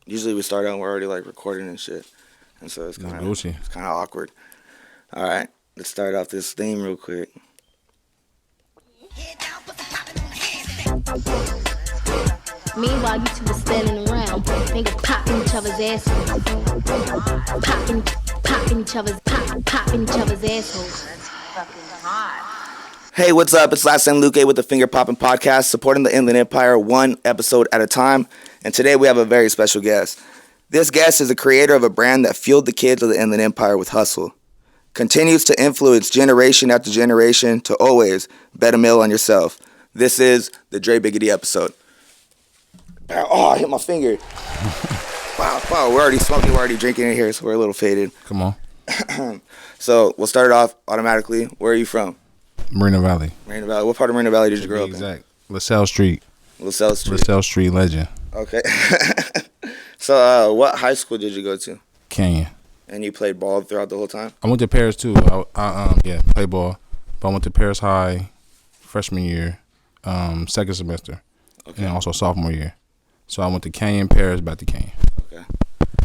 Usually we start out and we're already like recording and shit, and so it's kind of awkward. All right, let's start off this theme real quick. Meanwhile, you two were standing around, finger popping each other's assholes, popping each other's assholes. That's fucking hot. Hey, what's up? It's Last Name Luke with the Finger Popping Podcast, supporting the Inland Empire one episode at a time. And today we have a very special guest. This guest is the creator of a brand that fueled the kids of the Inland Empire with hustle. Continues to influence generation after generation to always bet a mill on yourself. This is the Dre Biggity episode. Oh, I hit my finger. Wow, we're already smoking, we're already drinking in here, so we're a little faded. Come on. So we'll start it off automatically. Where are you from? Moreno Valley. Moreno Valley. What part of Moreno Valley did you grow up in? Exact. LaSalle Street. LaSalle Street. LaSalle Street legend. Okay. So what high school did you go to? Canyon. And you played ball throughout the whole time? I went to Paris too. I played ball. But I went to Paris High freshman year, second semester, and also sophomore year. So I went to Canyon, Paris, back to Canyon. Okay.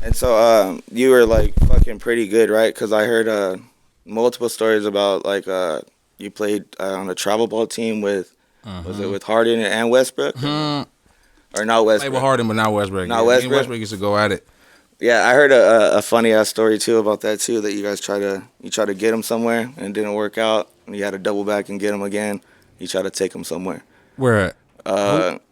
And so you were like fucking pretty good, right? Because I heard multiple stories about like you played on a travel ball team with, was it with Harden and Westbrook? Or not Westbrook? Played with Harden, but not Westbrook. Not Westbrook? Me and Westbrook used to go at it. Yeah, I heard a funny ass story too about that too. That you guys try to get him somewhere and it didn't work out, and you had to double back and get him again. You try to take him somewhere. Where at?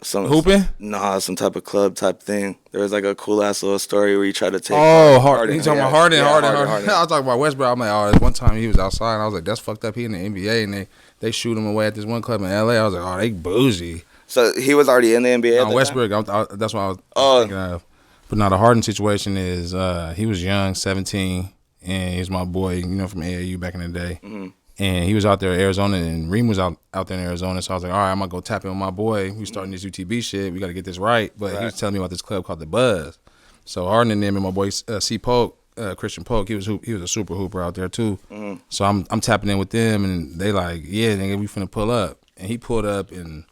Some hooping? Nah, some type of club type thing. There was like a cool ass little story where you tried to take. Oh, Harden. You talking about Harden? Harden. I was talking about Westbrook. I'm like, oh, this one time he was outside, and I was like, that's fucked up. He in the NBA, and they shoot him away at this one club in LA. I was like, oh, they bougie. So he was already in the NBA. No, Westbrook. That's what I was thinking of. But now the Harden situation is he was young, 17, and he was my boy, from AAU back in the day. Mm-hmm. And he was out there in Arizona, and Reem was out there in Arizona. So I was like, all right, I'm going to go tap in with my boy. We starting this U.T.B shit. We got to get this right. But he was telling me about this club called The Buzz. So Harden and them and my boy C. Polk, Christian Polk, he was a super hooper out there too. Mm-hmm. So I'm tapping in with them, and they like, yeah, nigga, we finna pull up. And he pulled up, and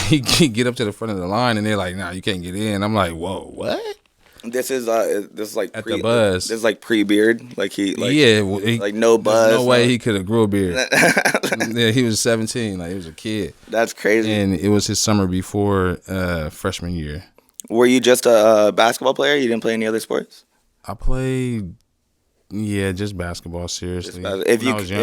he get up to the front of the line, and they're like, nah, you can't get in. I'm like, whoa, what? This is like at The Buzz. This is like pre-beard, like like no buzz. No way he could have grew a beard. Yeah, he was 17, like he was a kid. That's crazy. And it was his summer before freshman year. Were you just a basketball player? You didn't play any other sports? I played, just basketball. Seriously, if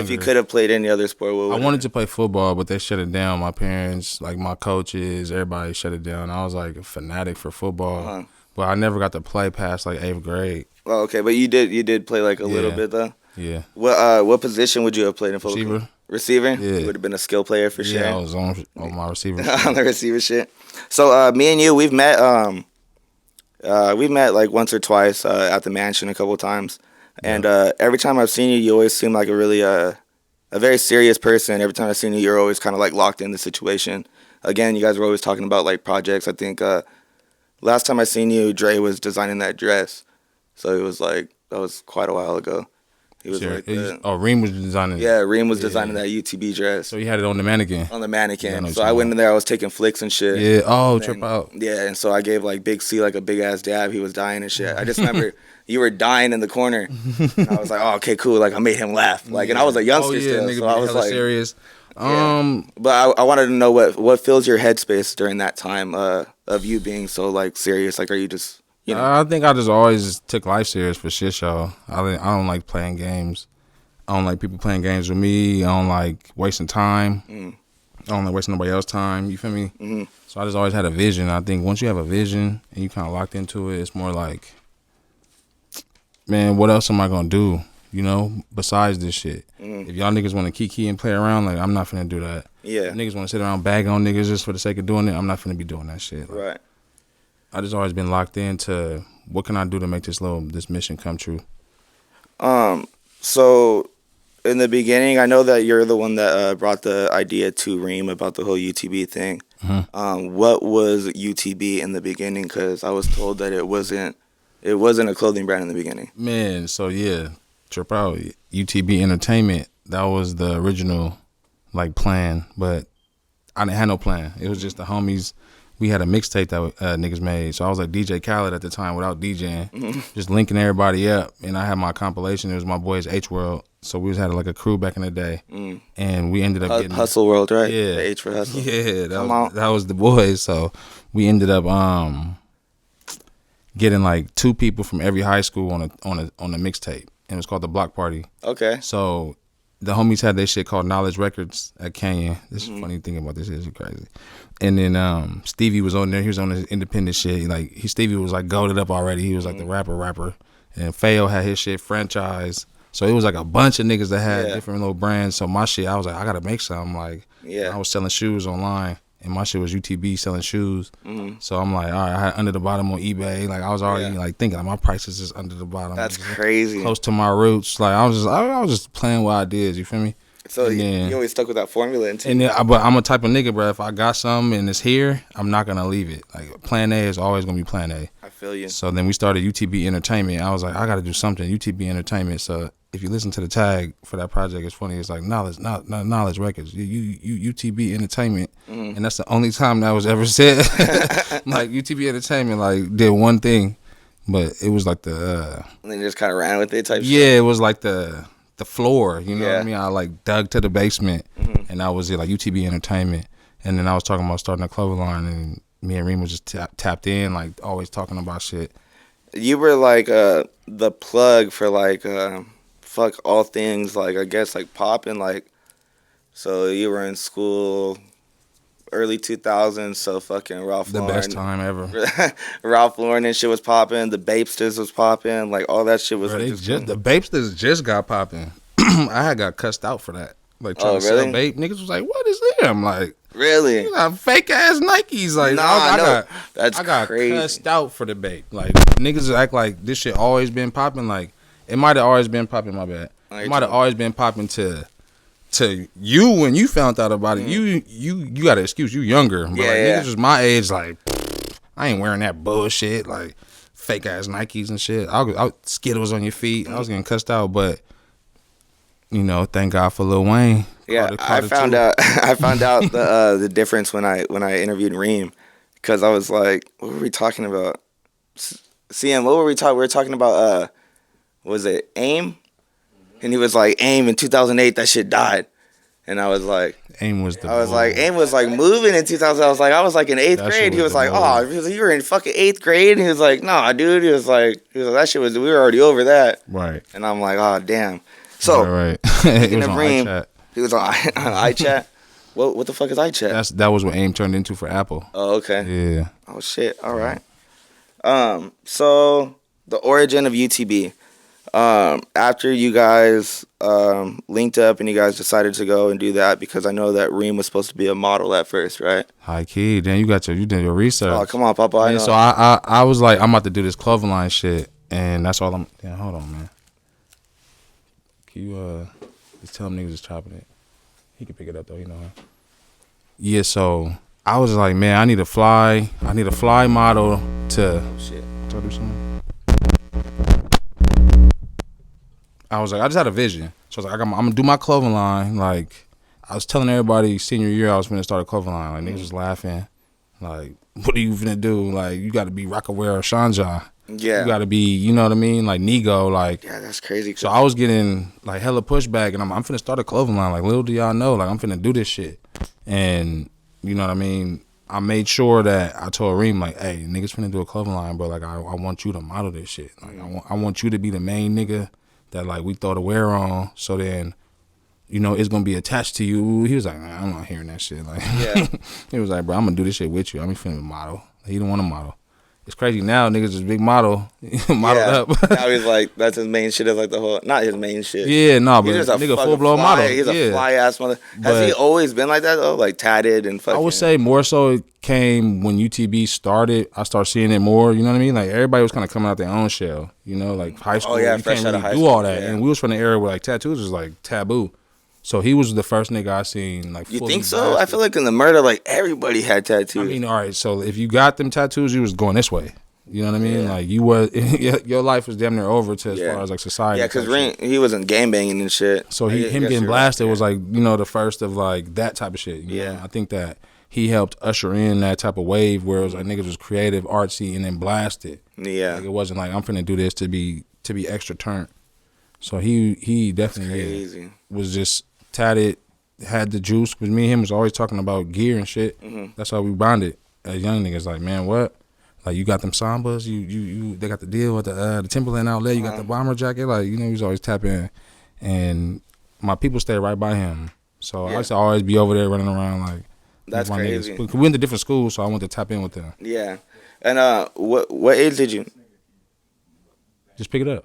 you could have played any other sport, what would I wanted to play football, but they shut it down. My parents, like my coaches, everybody shut it down. I was like a fanatic for football. Uh-huh. But I never got to play past like 8th grade. Oh, okay, but you did play like a little bit though. Yeah. What position would you have played in football? Receiver. Yeah. You would have been a skill player for sure. Yeah, I was on my receiver. On the receiver shit. So me and you, we've met like once or twice at the mansion a couple of times, and every time I've seen you, you always seem like a really a very serious person. Every time I've seen you, you're always kind of like locked in the situation. Again, you guys were always talking about like projects. I think. Last time I seen you, Dre was designing that dress, so it was like that was quite a while ago. He was Reem was designing. Yeah, Reem was designing that U.T.B dress. So he had it on the mannequin. On the mannequin. So I went in there. I was taking flicks and shit. Yeah. Oh, trip out. Yeah, and so I gave like Big C like a big ass dab. He was dying and shit. I just remember you were dying in the corner. And I was like, oh, okay, cool. Like I made him laugh. Like, and I was a youngster still, so I was like serious. But I wanted to know what fills your headspace during that time of you being so like serious. Like, are you just I think I just always took life serious for shit show. I don't like playing games. I don't like people playing games with me. I don't like wasting time. I don't like wasting nobody else's time. You feel me? Mm-hmm. So I just always had a vision. I think once you have a vision and you kind of locked into it, it's more like, man, what else am I gonna do? Besides this shit. If y'all niggas want to kiki and play around, like, I'm not finna do that. Yeah. If niggas want to sit around bagging on niggas just for the sake of doing it, I'm not finna be doing that shit. Like, right. I just always been locked into what can I do to make this mission come true. So in the beginning, I know that you're the one that brought the idea to Reem about the whole U.T.B thing. Mm-hmm. What was U.T.B in the beginning? Because I was told that it wasn't a clothing brand in the beginning. Man, so yeah. Trip out. U.T.B Entertainment, that was the original like plan, but I didn't have no plan. It was just the homies we had a mixtape that niggas made. So I was like DJ Khaled at the time without DJing, just linking everybody up. And I had my compilation. It was my boys H World. So we had like a crew back in the day, and we ended up getting Hustle World, right? Yeah, the H for Hustle. Yeah, that was the boys. So we ended up getting like 2 people from every high school on a mixtape, and it was called the Block Party. Okay. So the homies had their shit called Knowledge Records at Canyon. This is funny thing about this. This is crazy. And then Stevie was on there. He was on his independent shit. Like Stevie was like goated up already. He was like the rapper. And Fayo had his shit Franchise. So it was like a bunch of niggas that had different little brands. So my shit, I was like, I gotta make something. Like, I was selling shoes online, and my shit was U.T.B selling shoes. So I'm like, all right, I had Under the Bottom on eBay. Like I was already like thinking, like, my price is just Under the Bottom. That's crazy. Close to my roots. Like I was just playing with ideas. You feel me? So you always stuck with that formula. But I'm a type of nigga, bro. If I got something and it's here, I'm not gonna leave it. Like plan A is always gonna be plan A. I feel you. So then we started U.T.B Entertainment. I was like, I gotta do something. U.T.B Entertainment. So if you listen to the tag for that project, it's funny. It's like Knowledge Records, U.T.B Entertainment, and that's the only time that was ever said. Like U.T.B Entertainment, like did one thing, but it was like the. And then you just kind of ran with it type. Yeah, shit. It was like the floor. You know what I mean? I like dug to the basement, and that was it. Like U.T.B Entertainment, and then I was talking about starting a clothing line, and me and Reem was just tapped in, like always talking about shit. You were like the plug for like. Fuck all things, like I guess like popping, like so you were in school early 2000s, so fucking Ralph Lauren, the best time ever. Ralph Lauren and shit was popping, the Bapesters was popping, like all that shit was. Bro, the Bapesters just got popping. I had got cussed out for that, like trying to sell Bape. Niggas was like, "What is them?" Like, really? You got fake ass Nikes. Like, I got crazy. Cussed out for the Bape. Like niggas act like this shit always been popping. Like. It might have always been popping, my bad. It might have always been popping to you when you found out about it. You got an excuse. You younger. But niggas was my age, like, I ain't wearing that bullshit, like fake ass Nikes and shit. Skittles on your feet. I was getting cussed out, but you know, thank God for Lil Wayne. Yeah, I found out the difference when I interviewed Reem, because I was like, what were we talking about? CM, what were we talking? We were talking about was it AIM? And he was like, AIM in 2008, that shit died. And I was like, AIM was the. I was like, AIM was like moving in 2000. I was like in 8th grade. He was like, oh, you were in fucking 8th grade. And he was like, nah, dude. He was like, that shit was, we were already over that. Right. And I'm like, oh, damn. So, right. Speaking of Reem, he was on iChat. What the fuck is iChat? That was what AIM turned into for Apple. Oh, okay. Yeah. Oh shit. All right. So the origin of U.T.B. After you guys linked up and you guys decided to go and do that, because I know that Reem was supposed to be a model at first, right? High key. Then you did your research. Oh, come on, Papa. I know. So I was like, I'm about to do this clothing line shit, and that's all I'm. Yeah, hold on, man. Can you just tell them niggas is chopping it? He can pick it up though, you know. Yeah. So I was like, man, I need a fly model to. Oh, shit. Do I do something? I was like, I just had a vision. So I was like, I'm gonna do my clothing line. Like, I was telling everybody senior year I was gonna start a clothing line. Like, niggas was laughing. Like, what are you finna do? Like, you gotta be Rockaware or Shanja. Yeah. You gotta be, you know what I mean? Like, Nego. Like, yeah, that's crazy. So I was getting, like, hella pushback. And I'm finna start a clothing line. Like, little do y'all know, like, I'm finna do this shit. And, you know what I mean? I made sure that I told Reem, like, hey, niggas finna do a clothing line, bro. Like, I want you to model this shit. Like, I want you to be the main nigga that, like, we throw the wear on, so then, you know, it's gonna be attached to you. He was like, nah, I'm not hearing that shit. Like, yeah. He was like, bro, I'm gonna do this shit with you. I'm finna model. He didn't want to model. It's crazy now, niggas is big model, modeled up. Now he's like, that's his main shit. Is like the whole, not his main shit. Yeah, no, but he's just a nigga full blown model. He's a fly ass mother. Has he always been like that though? Like tatted and fucking. I would say more so it came when U.T.B started. I started seeing it more. You know what I mean? Like everybody was kind of coming out their own shell. You know, like high school. Oh yeah, you fresh can't out of really high do school. all that. Yeah. And we was from the era where like tattoos was like taboo. So he was the first nigga I seen like. You think so? Blasted. I feel like in the murder, like everybody had tattoos. I mean, all right. So if you got them tattoos, you was going this way. You know what I mean? Yeah. Like you were, your life was damn near over to as far as like society. Yeah, because he wasn't gang banging and shit. So him getting blasted was like, you know, the first of like that type of shit. You know? I think that he helped usher in that type of wave where it was like niggas was creative, artsy, and then blasted. Yeah. Like it wasn't like I'm finna do this to be extra turnt. So he definitely was just tatted, had the juice. With me and him was always talking about gear and shit. That's how we bonded as young niggas. Like, man, what? Like, you got them Sambas, they got the deal with the Timberland outlet, you got the bomber jacket. Like, you know, he was always tapping. And my people stayed right by him. So I used to always be over there running around like. That's crazy. We went to different schools, so I went to tap in with them. Yeah. And what age did you? Just pick it up.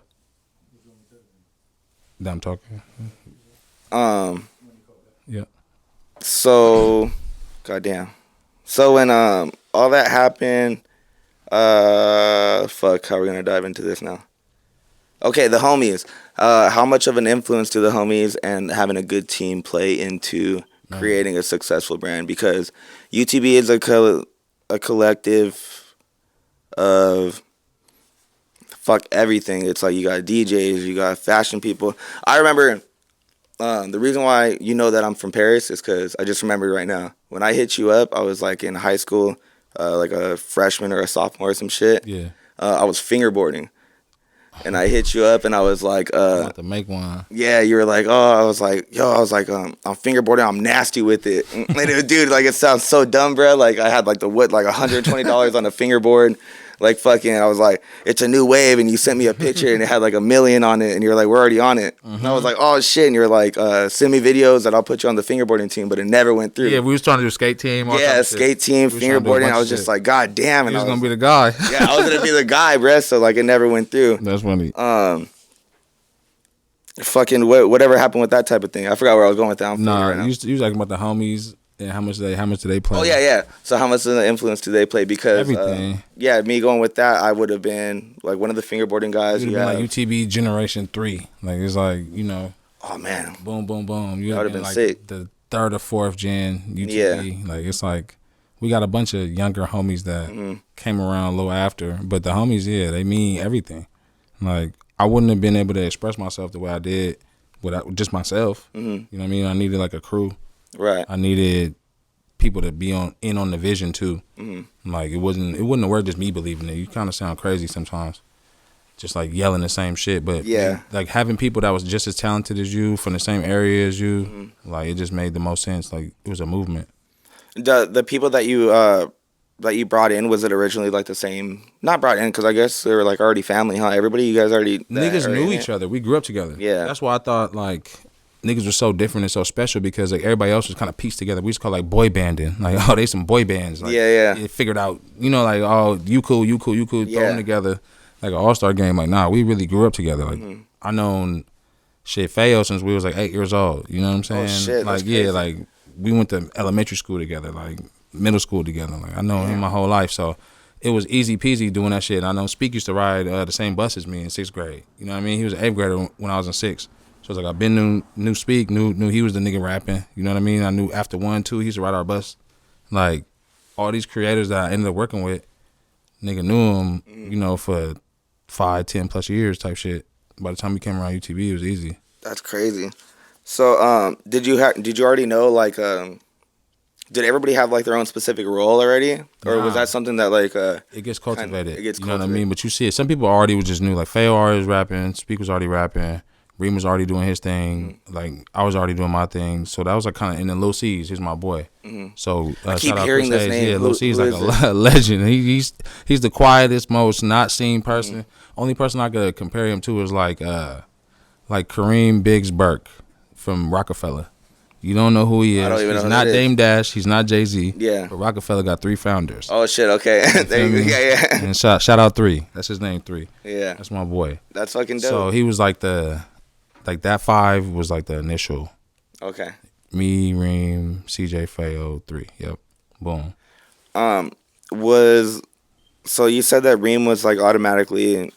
That I'm talking. Yeah. So, goddamn. So when all that happened, fuck, how are we gonna dive into this now? Okay, the homies. How much of an influence do the homies and having a good team play into creating a successful brand? Because U.T.B is a collective of fuck everything. It's like you got DJs, you got fashion people. I remember the reason why you know that I'm from Paris is because I just remembered right now. When I hit you up, I was like in high school, like a freshman or a sophomore or some shit. Yeah. I was fingerboarding. And I hit you up and I was like, I'm about to make one. Yeah, you were like, oh, I was like, I'm fingerboarding, I'm nasty with it. And it, dude, like it sounds so dumb, bro. Like I had like $120 on a fingerboard. Like fucking, I was like, it's a new wave, and you sent me a picture, and it had like 1 million on it, and you're like, we're already on it. And I was like, oh shit, and you're like, send me videos that I'll put you on the fingerboarding team, but it never went through. Yeah, we was trying to do skate team. Skate team, fingerboarding. I was just like, god damn, and I was gonna be the guy. Yeah, I was gonna be the guy, bro. So like, it never went through. That's funny. Fucking whatever happened with that type of thing. I forgot where I was going with that. You was talking about the homies. And how much do they play? Oh yeah. So how much of the influence do they play? Because everything. Me going with that, I would have been like one of the fingerboarding guys. You'd have been like U.T.B Generation 3. Like it's like, you know. Oh man. Boom, boom, boom. You would have been like sick. The 3rd or 4th gen U.T.B. Yeah. Like it's like we got a bunch of younger homies that came around a little after, but the homies, they mean everything. Like I wouldn't have been able to express myself the way I did without just myself. You know what I mean? I needed like a crew. Right. I needed people to be in on the vision too. Like it wouldn't work just me believing it. You kind of sound crazy sometimes, just like yelling the same shit. But like having people that was just as talented as you from the same area as you, like it just made the most sense. Like it was a movement. The people that you brought in, was it originally like the same? Not brought in because I guess they were like already family, huh? Everybody, you guys already niggas knew each other. We grew up together. Yeah, that's why I thought like niggas were so different and so special because like everybody else was kind of pieced together. We used to call like boy banding. Like, oh, they some boy bands. Like, It figured out, you know, like, oh, you cool, throw them together like an all-star game. Like, nah, we really grew up together. Like, I known shit Feo since we was like 8 years old. You know what I'm saying? Oh shit, like, crazy. like we went to elementary school together, like middle school together. Like, I know him my whole life, so it was easy peasy doing that shit. I know Speak used to ride the same bus as me in 6th grade. You know what I mean? He was an 8th grader when I was in 6th. So it's like I've been knew Speak, knew he was the nigga rapping. You know what I mean? I knew after 1, 2, he used to ride our bus. Like all these creators that I ended up working with, nigga knew him, you know, for 5, 10 plus years type shit. By the time we came around UTB, it was easy. That's crazy. So did you already know like did everybody have like their own specific role already, or was that something that like it gets cultivated? It gets you cultivated. know what I mean? But you see it. Some people already was just new. Like Feo already was rapping, Speak was already rapping. Reem was already doing his thing. Like I was already doing my thing. So that was like kind of, and then Lil C's, he's my boy. So I keep hearing this name. Yeah, Lil C's like a legend. He's the quietest, most not seen person. Only person I could compare him to is like Kareem Biggs Burke from Rockefeller. You don't know who he is. He's not Dame Dash. He's not Jay-Z. Yeah. But Rockefeller got 3 founders. Oh shit. Okay. There you go. Yeah. And shout out 3. That's his name, 3. Yeah. That's my boy. That's fucking dope. So he was like that 5 was like the initial. Okay. Me, Reem, CJ, Feo, 3. Yep. Boom. So you said that Reem was like automatically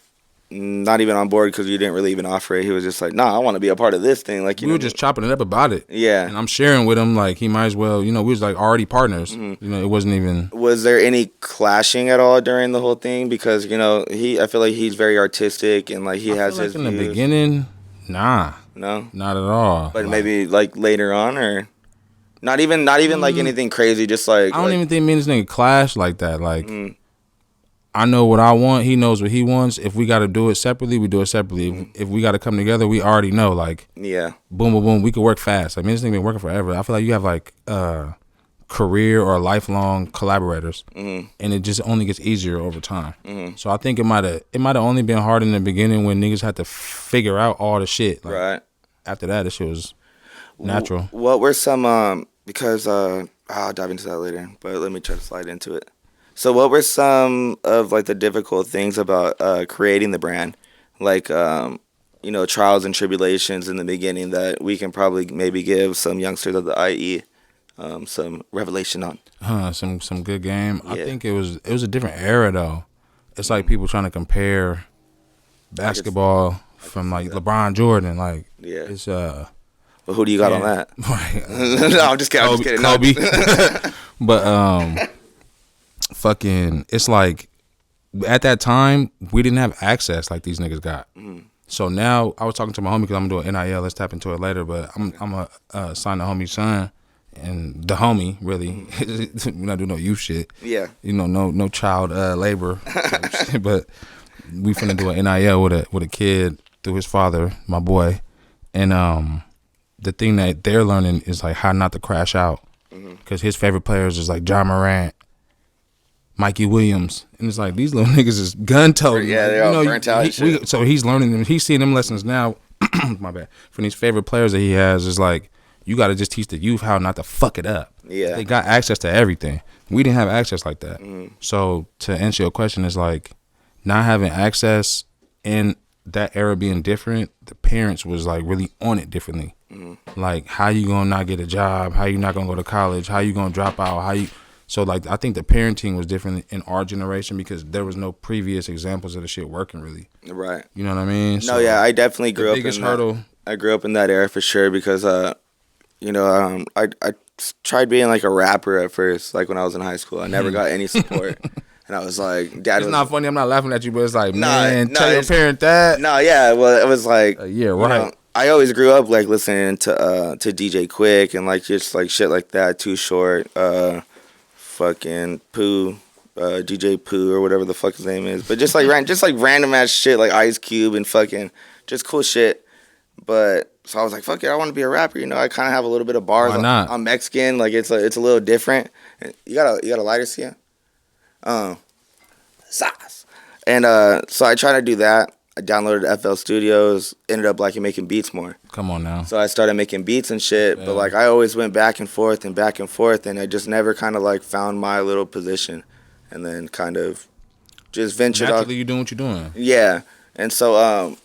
not even on board because you didn't really even offer it. He was just like, nah, I want to be a part of this thing. Like we were just chopping it up about it. Yeah. And I'm sharing with him like he might as well, you know, we was like already partners. You know, it wasn't even. Was there any clashing at all during the whole thing? Because, you know, I feel like he's very artistic and like he has his views. In the views. beginning, nah. No? Not at all. But maybe like later on or? Not even like anything crazy. Just like I don't even think me and this nigga clash like that. Like I know what I want. He knows what he wants. If we got to do it separately, we do it separately. If we got to come together, we already know. Like yeah, boom, boom, boom. We could work fast. Like me and this nigga been working forever. I feel like you have like career or lifelong collaborators, and it just only gets easier over time. So I think it might have only been hard in the beginning when niggas had to figure out all the shit. Like, right. After that, this shit was natural. What were some because I'll dive into that later, but let me try to slide into it. So what were some of like the difficult things about creating the brand, like trials and tribulations in the beginning that we can probably maybe give some youngsters of the IE some revelation on? Some good game. Yeah. I think it was a different era though. It's like people trying to compare basketball from like LeBron Jordan. Like it's But who do you got on that? No, I'm just kidding. Kobe. But fucking, it's like at that time we didn't have access like these niggas got. So now I was talking to my homie because I'm gonna do an NIL. Let's tap into it later. But I'm gonna sign the homie's son. And the homie, really, we're not doing no youth shit. Yeah. No child labor. But we finna do an NIL with a kid through his father, my boy. And the thing that they're learning is like how not to crash out. Because his favorite players is like John Morant, Mikey Williams. And it's like these little niggas is gun-toting. Yeah, they're all burnt out. So he's learning them. He's seeing them lessons now. My bad. From these favorite players that he has is like, you got to just teach the youth how not to fuck it up. Yeah. They got access to everything. We didn't have access like that. So to answer your question, is like not having access and that era being different, the parents was like really on it differently. Like how you going to not get a job? How you not going to go to college? How you going to drop out? So like I think the parenting was different in our generation because there was no previous examples of the shit working really. Right. You know what I mean? No, yeah, I definitely grew up in biggest hurdle. I grew up in that era for sure because I tried being like a rapper at first, like when I was in high school. I never got any support. And I was like, Dad it's was... not funny. I'm not laughing at you, but it's like, tell your parent that. No, yeah. Well, it was like... yeah, right. I always grew up like listening to DJ Quick and like just like shit like that. Too Short, fucking Pooh, DJ Pooh or whatever the fuck his name is. But just like random ass shit like Ice Cube and fucking just cool shit. But so I was like, fuck it, I want to be a rapper. I kind of have a little bit of bars. Why not? I'm Mexican, like it's a little different. You got a lighter, Sia? Sauce. And so I tried to do that. I downloaded FL Studios, ended up liking making beats more. Come on now. So I started making beats and shit, but like I always went back and forth, and I just never kind of like found my little position, and then kind of just ventured out. Naturally, you doing what you're doing. Yeah, and so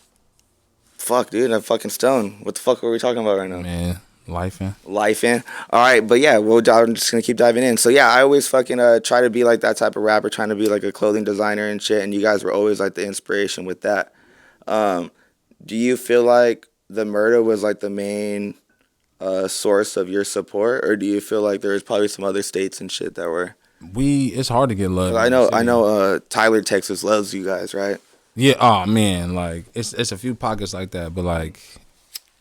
fuck, dude, I'm fucking stoned. What the fuck are we talking about right now? Man, life in. All right, but yeah, I'm just gonna keep diving in. So yeah, I always fucking try to be like that type of rapper, trying to be like a clothing designer and shit, and you guys were always like the inspiration with that. Do you feel like the murder was like the main source of your support, or do you feel like there was probably some other states and shit that were? It's hard to get love. I know. Tyler, Texas loves you guys, right? Yeah. Oh man, like it's a few pockets like that, but like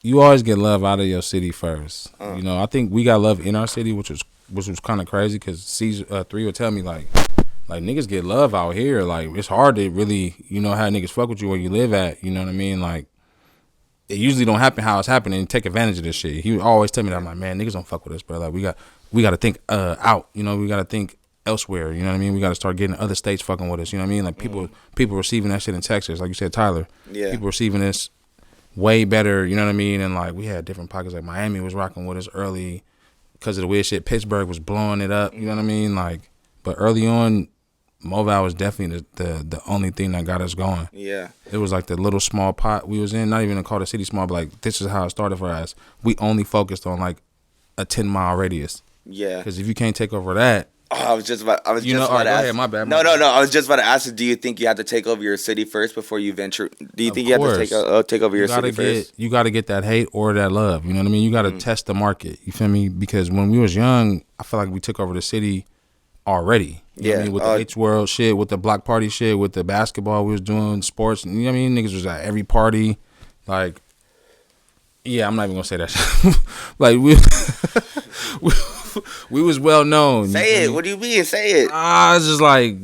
you always get love out of your city first. I think we got love in our city, which was kind of crazy because C3 would tell me like niggas get love out here. Like it's hard to really how niggas fuck with you where you live at. You know what I mean? Like it usually don't happen how it's happening. And take advantage of this shit. He would always tell me that. I'm like, man, niggas don't fuck with us, bro. Like we got to think out. We got to think elsewhere. You know what I mean? We got to start getting other states fucking with us. You know what I mean? Like people receiving that shit in Texas, like you said, Tyler. Yeah. People receiving this way better. You know what I mean? And like we had different pockets. Like Miami was rocking with us early because of the weird shit. Pittsburgh was blowing it up. You know what I mean? Like, but early on, Mobile was definitely the only thing that got us going. Yeah. It was like the little small pot we was in, not even to call the city small, but like this is how it started for us. We only focused on like a 10-mile radius. Yeah. Because if you can't take over that. Oh, I was just about to ask. Ahead, my bad. No. I was just about to ask, do you think you have to take over your city first before you venture? Do you think you have to take over your city first? You got to get that hate or that love. You know what I mean? You got to test the market. You feel me? Because when we was young, I feel like we took over the city already. You know what I mean? With the H World shit, with the block party shit, with the basketball we was doing, sports. You know what I mean? Niggas was at every party. Like, Yeah, I'm not even gonna say that shit. Like we was well known. Say it. What do you mean? Say it. It's just like,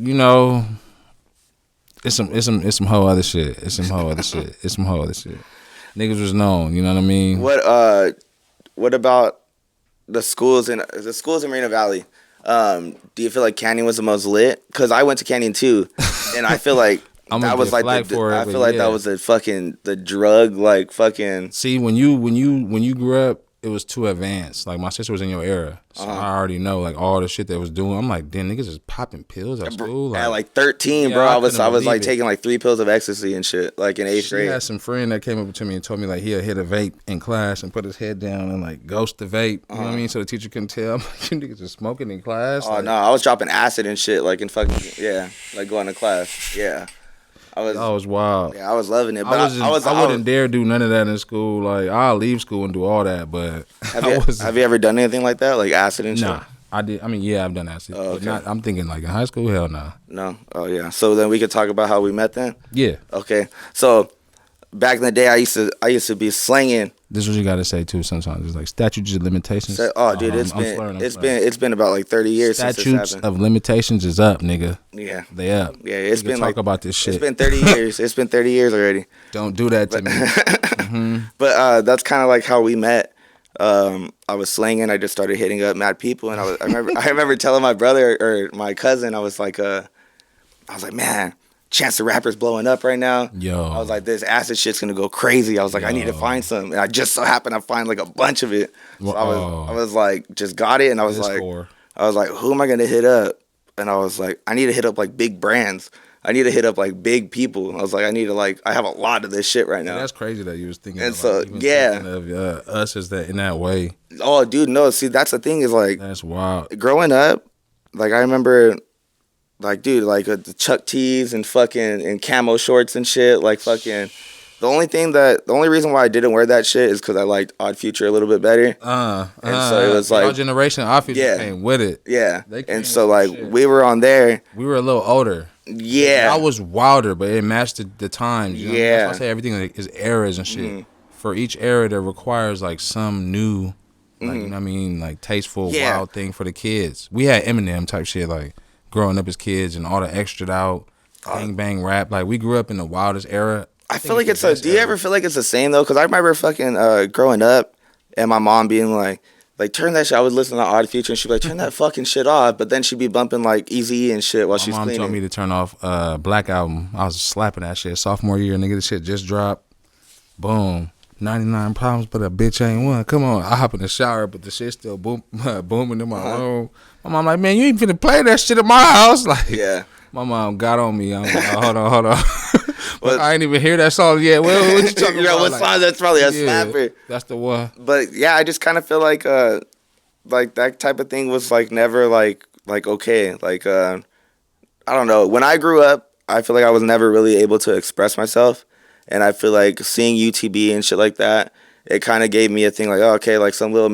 it's some whole other shit. It's some whole other shit. Niggas was known. You know what I mean? What about the schools in Moreno Valley? Do you feel like Canyon was the most lit? Because I went to Canyon too, and I feel like that was like that was the drug like fucking. See, when you grew up, it was too advanced. Like my sister was in your era, so I already know like all the shit that was doing. I'm like, damn, niggas is popping pills at school. At like 13, bro, I was like taking like 3 pills of ecstasy and shit, like in 8th grade. She had some friend that came up to me and told me like he'll hit a vape in class and put his head down and like ghost the vape. You know what I mean? So the teacher couldn't tell. I'm like, you niggas are smoking in class. Oh like, no, I was dropping acid and shit like in fucking like going to class. Yeah. I was wild. Yeah, I was loving it. But I wouldn't dare do none of that in school. Like I'll leave school and do all that. But have you ever done anything like that, like acid and shit? Nah, I did. I mean, yeah, I've done acid. Oh, okay. But I'm thinking like in high school, hell no. No. Oh yeah. So then we could talk about how we met then. Yeah. Okay. So back in the day, I used to be slanging. This is what you gotta say too. Sometimes it's like statutes of limitations. Oh, dude, it's been about like 30 years. Statutes since this happened. of limitations is up, nigga. Yeah, they up. Yeah, it's been talk about this shit. It's been 30 years. It's been 30 years already. Don't do that to me. Mm-hmm. But that's kind of like how we met. I was slanging. I just started hitting up mad people, and I remember telling my brother or my cousin, I was like, man, Chance the Rapper's blowing up right now. Yo. I was like, this acid shit's gonna go crazy. I was like, I need to find some. And I just so happened to find like a bunch of it. So I was like, just got it. And I was like, who am I gonna hit up? And I was like, I need to hit up like big brands. I need to hit up like big people. And I was like, I have a lot of this shit right now. Yeah, that's crazy that you was thinking. And of, so, like, thinking of us as that in that way. Oh, dude, no. See, that's the thing is like, that's wild. Growing up, like I remember. Like, dude, like the Chuck Tees and fucking and camo shorts and shit. Like, fucking. The only reason why I didn't wear that shit is because I liked Odd Future a little bit better. And so it was like. Our generation, Odd Future came with it. Yeah. And so, like, we were on there. We were a little older. Yeah. I was wilder, but it matched the times. You know? Yeah. That's why I say everything is eras and shit. Mm-hmm. For each era, that requires, like, some new, like, you know what I mean, like, tasteful, wild thing for the kids. We had Eminem type shit, like. Growing up as kids and all the extra out bang rap, like we grew up in the wildest era. I feel like do you ever feel like it's the same though? Because I remember fucking growing up and my mom being like turn that shit. I would listen to Odd Future and she'd be like, turn that fucking shit off. But then she'd be bumping like Eazy and shit while she's cleaning. My mom told me to turn off Black Album. I was slapping that shit. Sophomore year, nigga, the shit just dropped. Boom. 99 problems, but a bitch ain't one. Come on, I hop in the shower, but the shit still booming in my room. My mom like, man, you ain't finna play that shit at my house. Like, yeah. My mom got on me. I'm like, hold on. But I ain't even hear that song yet. What you talking about? What song? That's probably a snapper. That's the one. But yeah, I just kind of feel like that type of thing was like never like okay. Like I don't know. When I grew up, I feel like I was never really able to express myself. And I feel like seeing U.T.B and shit like that, it kind of gave me a thing like, oh, okay, like some little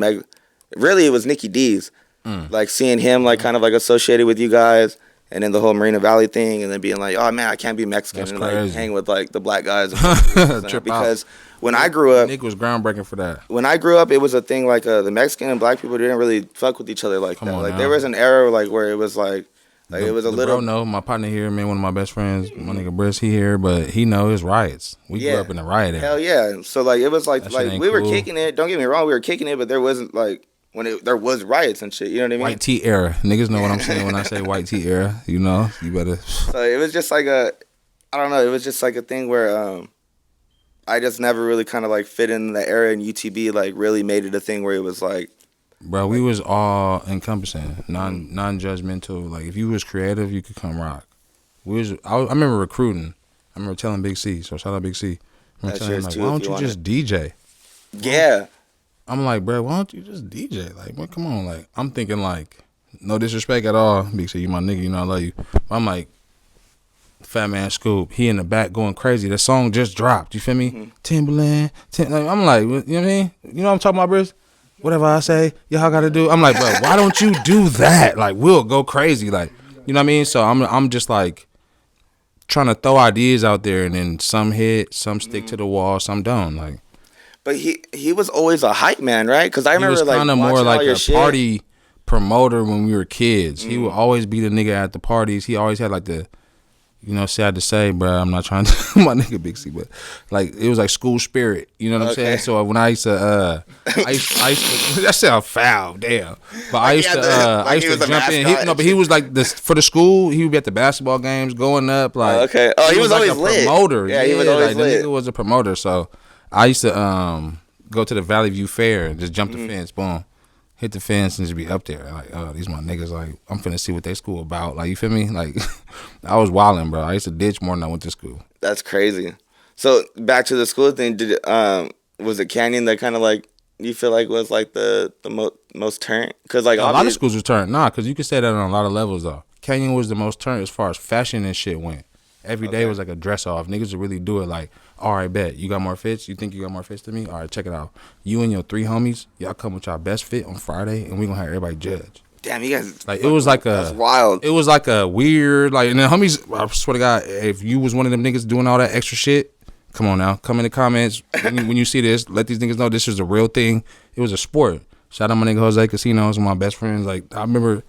really, it was Nicky D's. Like seeing him like kind of like associated with you guys, and then the whole Moreno Valley thing, and then being like, oh man, I can't be Mexican and like hang with like the black guys. Because when I grew up, Nick was groundbreaking for that. When I grew up, it was a thing like the Mexican and black people didn't really fuck with each other like that. Like there was an era like where it was like it was a little. Bro, no, my partner here, man, one of my best friends, my nigga Briss, he here, but he know his riots. We grew up in a riot era. Hell yeah. So like it was like we were kicking it. Don't get me wrong, we were kicking it, but there wasn't like there was riots and shit. You know what I mean? White tee era. Niggas know what I'm saying when I say white tee era. You know, you better. So it was just like I don't know. It was just like a thing where I just never really kind of like fit in the era, and U.T.B like really made it a thing where it was like. Bro, we was all encompassing, non-judgmental. Like if you was creative, you could come rock. I remember recruiting. I remember telling Big C. So shout out Big C. I remember telling him like, why don't you just DJ? Yeah. I'm like, bro, why don't you just DJ? Like, well, come on. Like, I'm thinking like, no disrespect at all. Big C, you my nigga, you know I love you. But I'm like, Fat Man Scoop, he in the back going crazy. The song just dropped. You feel me? Mm-hmm. Timberland. Like, I'm like, you know what I mean? You know what I'm talking about, Briss? Whatever I say, y'all gotta do. I'm like, bro, why don't you do that? Like, we'll go crazy. Like, you know what I mean? So I'm just like trying to throw ideas out there, and then some hit, some stick to the wall, some don't. Like, But he was always a hype man, right? Because I remember he was like kind of more like a party promoter when we were kids. He would always be the nigga at the parties. He always had like the, sad to say, bro, I'm not trying to my nigga Big C, but like it was like school spirit. You know what I'm saying? So when I used to, that sound foul, damn. But I used to jump in. But he was like this for the school. He would be at the basketball games, going up. Like, okay. Oh, he was always like a lit. Promoter. Yeah, he was always like, lit. The nigga was a promoter. So I used to go to the Valley View Fair and just jump the fence, boom. Hit the fence and just be up there. Like, oh, these my niggas. Like, I'm finna see what they school about. Like, you feel me? Like, I was wilding, bro. I used to ditch more than I went to school. That's crazy. So, back to the school thing, was it Canyon that kind of like, you feel like was like the most turned? Because like, a lot of schools was turned. Nah, because you could say that on a lot of levels, though. Canyon was the most turned as far as fashion and shit went. Every day was like a dress off. Niggas would really do it like, all right, bet. You got more fits? You think you got more fits than me? All right, check it out. You and your 3 homies, y'all come with y'all best fit on Friday, and we gonna have everybody judge. Damn, you guys. Like, it was like that's wild. It was like a weird, like, and the homies, I swear to God, if you was one of them niggas doing all that extra shit, come on now. Come in the comments. When you see this, let these niggas know this is a real thing. It was a sport. Shout out my nigga Jose Casinos, one of my best friends. Like, I remember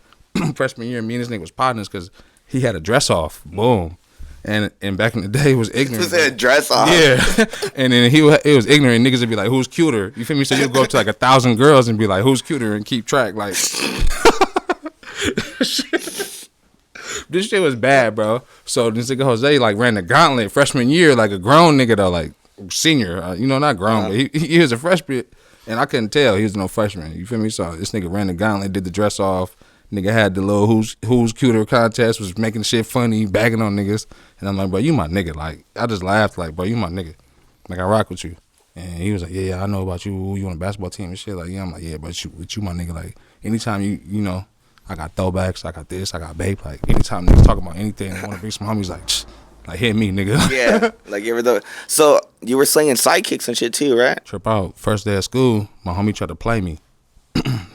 freshman year, me and this nigga was partners because he had a dress off. Boom. And back in the day, it was ignorant. He said dress off. Yeah. And then it was ignorant. Niggas would be like, who's cuter? You feel me? So you'd go up to like 1,000 girls and be like, who's cuter? And keep track. Like, this shit was bad, bro. So this nigga Jose like ran the gauntlet freshman year, like a grown nigga though, like senior. Not grown, but he was a freshman. And I couldn't tell he was no freshman. You feel me? So this nigga ran the gauntlet, did the dress off. Nigga had the little who's cuter contest, was making shit funny, bagging on niggas. And I'm like, bro, you my nigga. Like, I just laughed like, bro, you my nigga. Like, I rock with you. And he was like, yeah, I know about you. You on a basketball team and shit. Like, yeah, I'm like, yeah, but you my nigga. Like, anytime you know, I got throwbacks, I got this, I got Bape. Like, anytime niggas talk about anything, want to bring some homies, like hit me, nigga. Yeah, like you ever so you were slinging sidekicks and shit too, right? Trip out. First day of school, my homie tried to play me.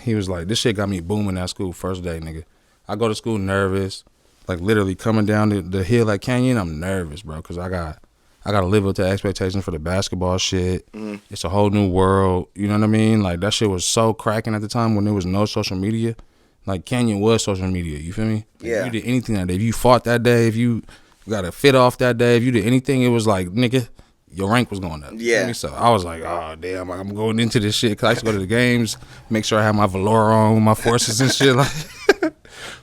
He was like, this shit got me booming at school first day, nigga. I go to school nervous, like literally coming down the hill at Canyon, I'm nervous, bro, because I got to live up to expectations for the basketball shit. It's a whole new world, you know what I mean? Like, that shit was so cracking at the time when there was no social media. Like, Canyon was social media, you feel me? Yeah. If you did anything that day, if you fought that day, if you got a fit off that day, if you did anything, it was like, nigga, your rank was going up. Yeah. So I was like, oh, damn, I'm going into this shit. Because I used to go to the games, make sure I have my velour on, my forces and shit. Like,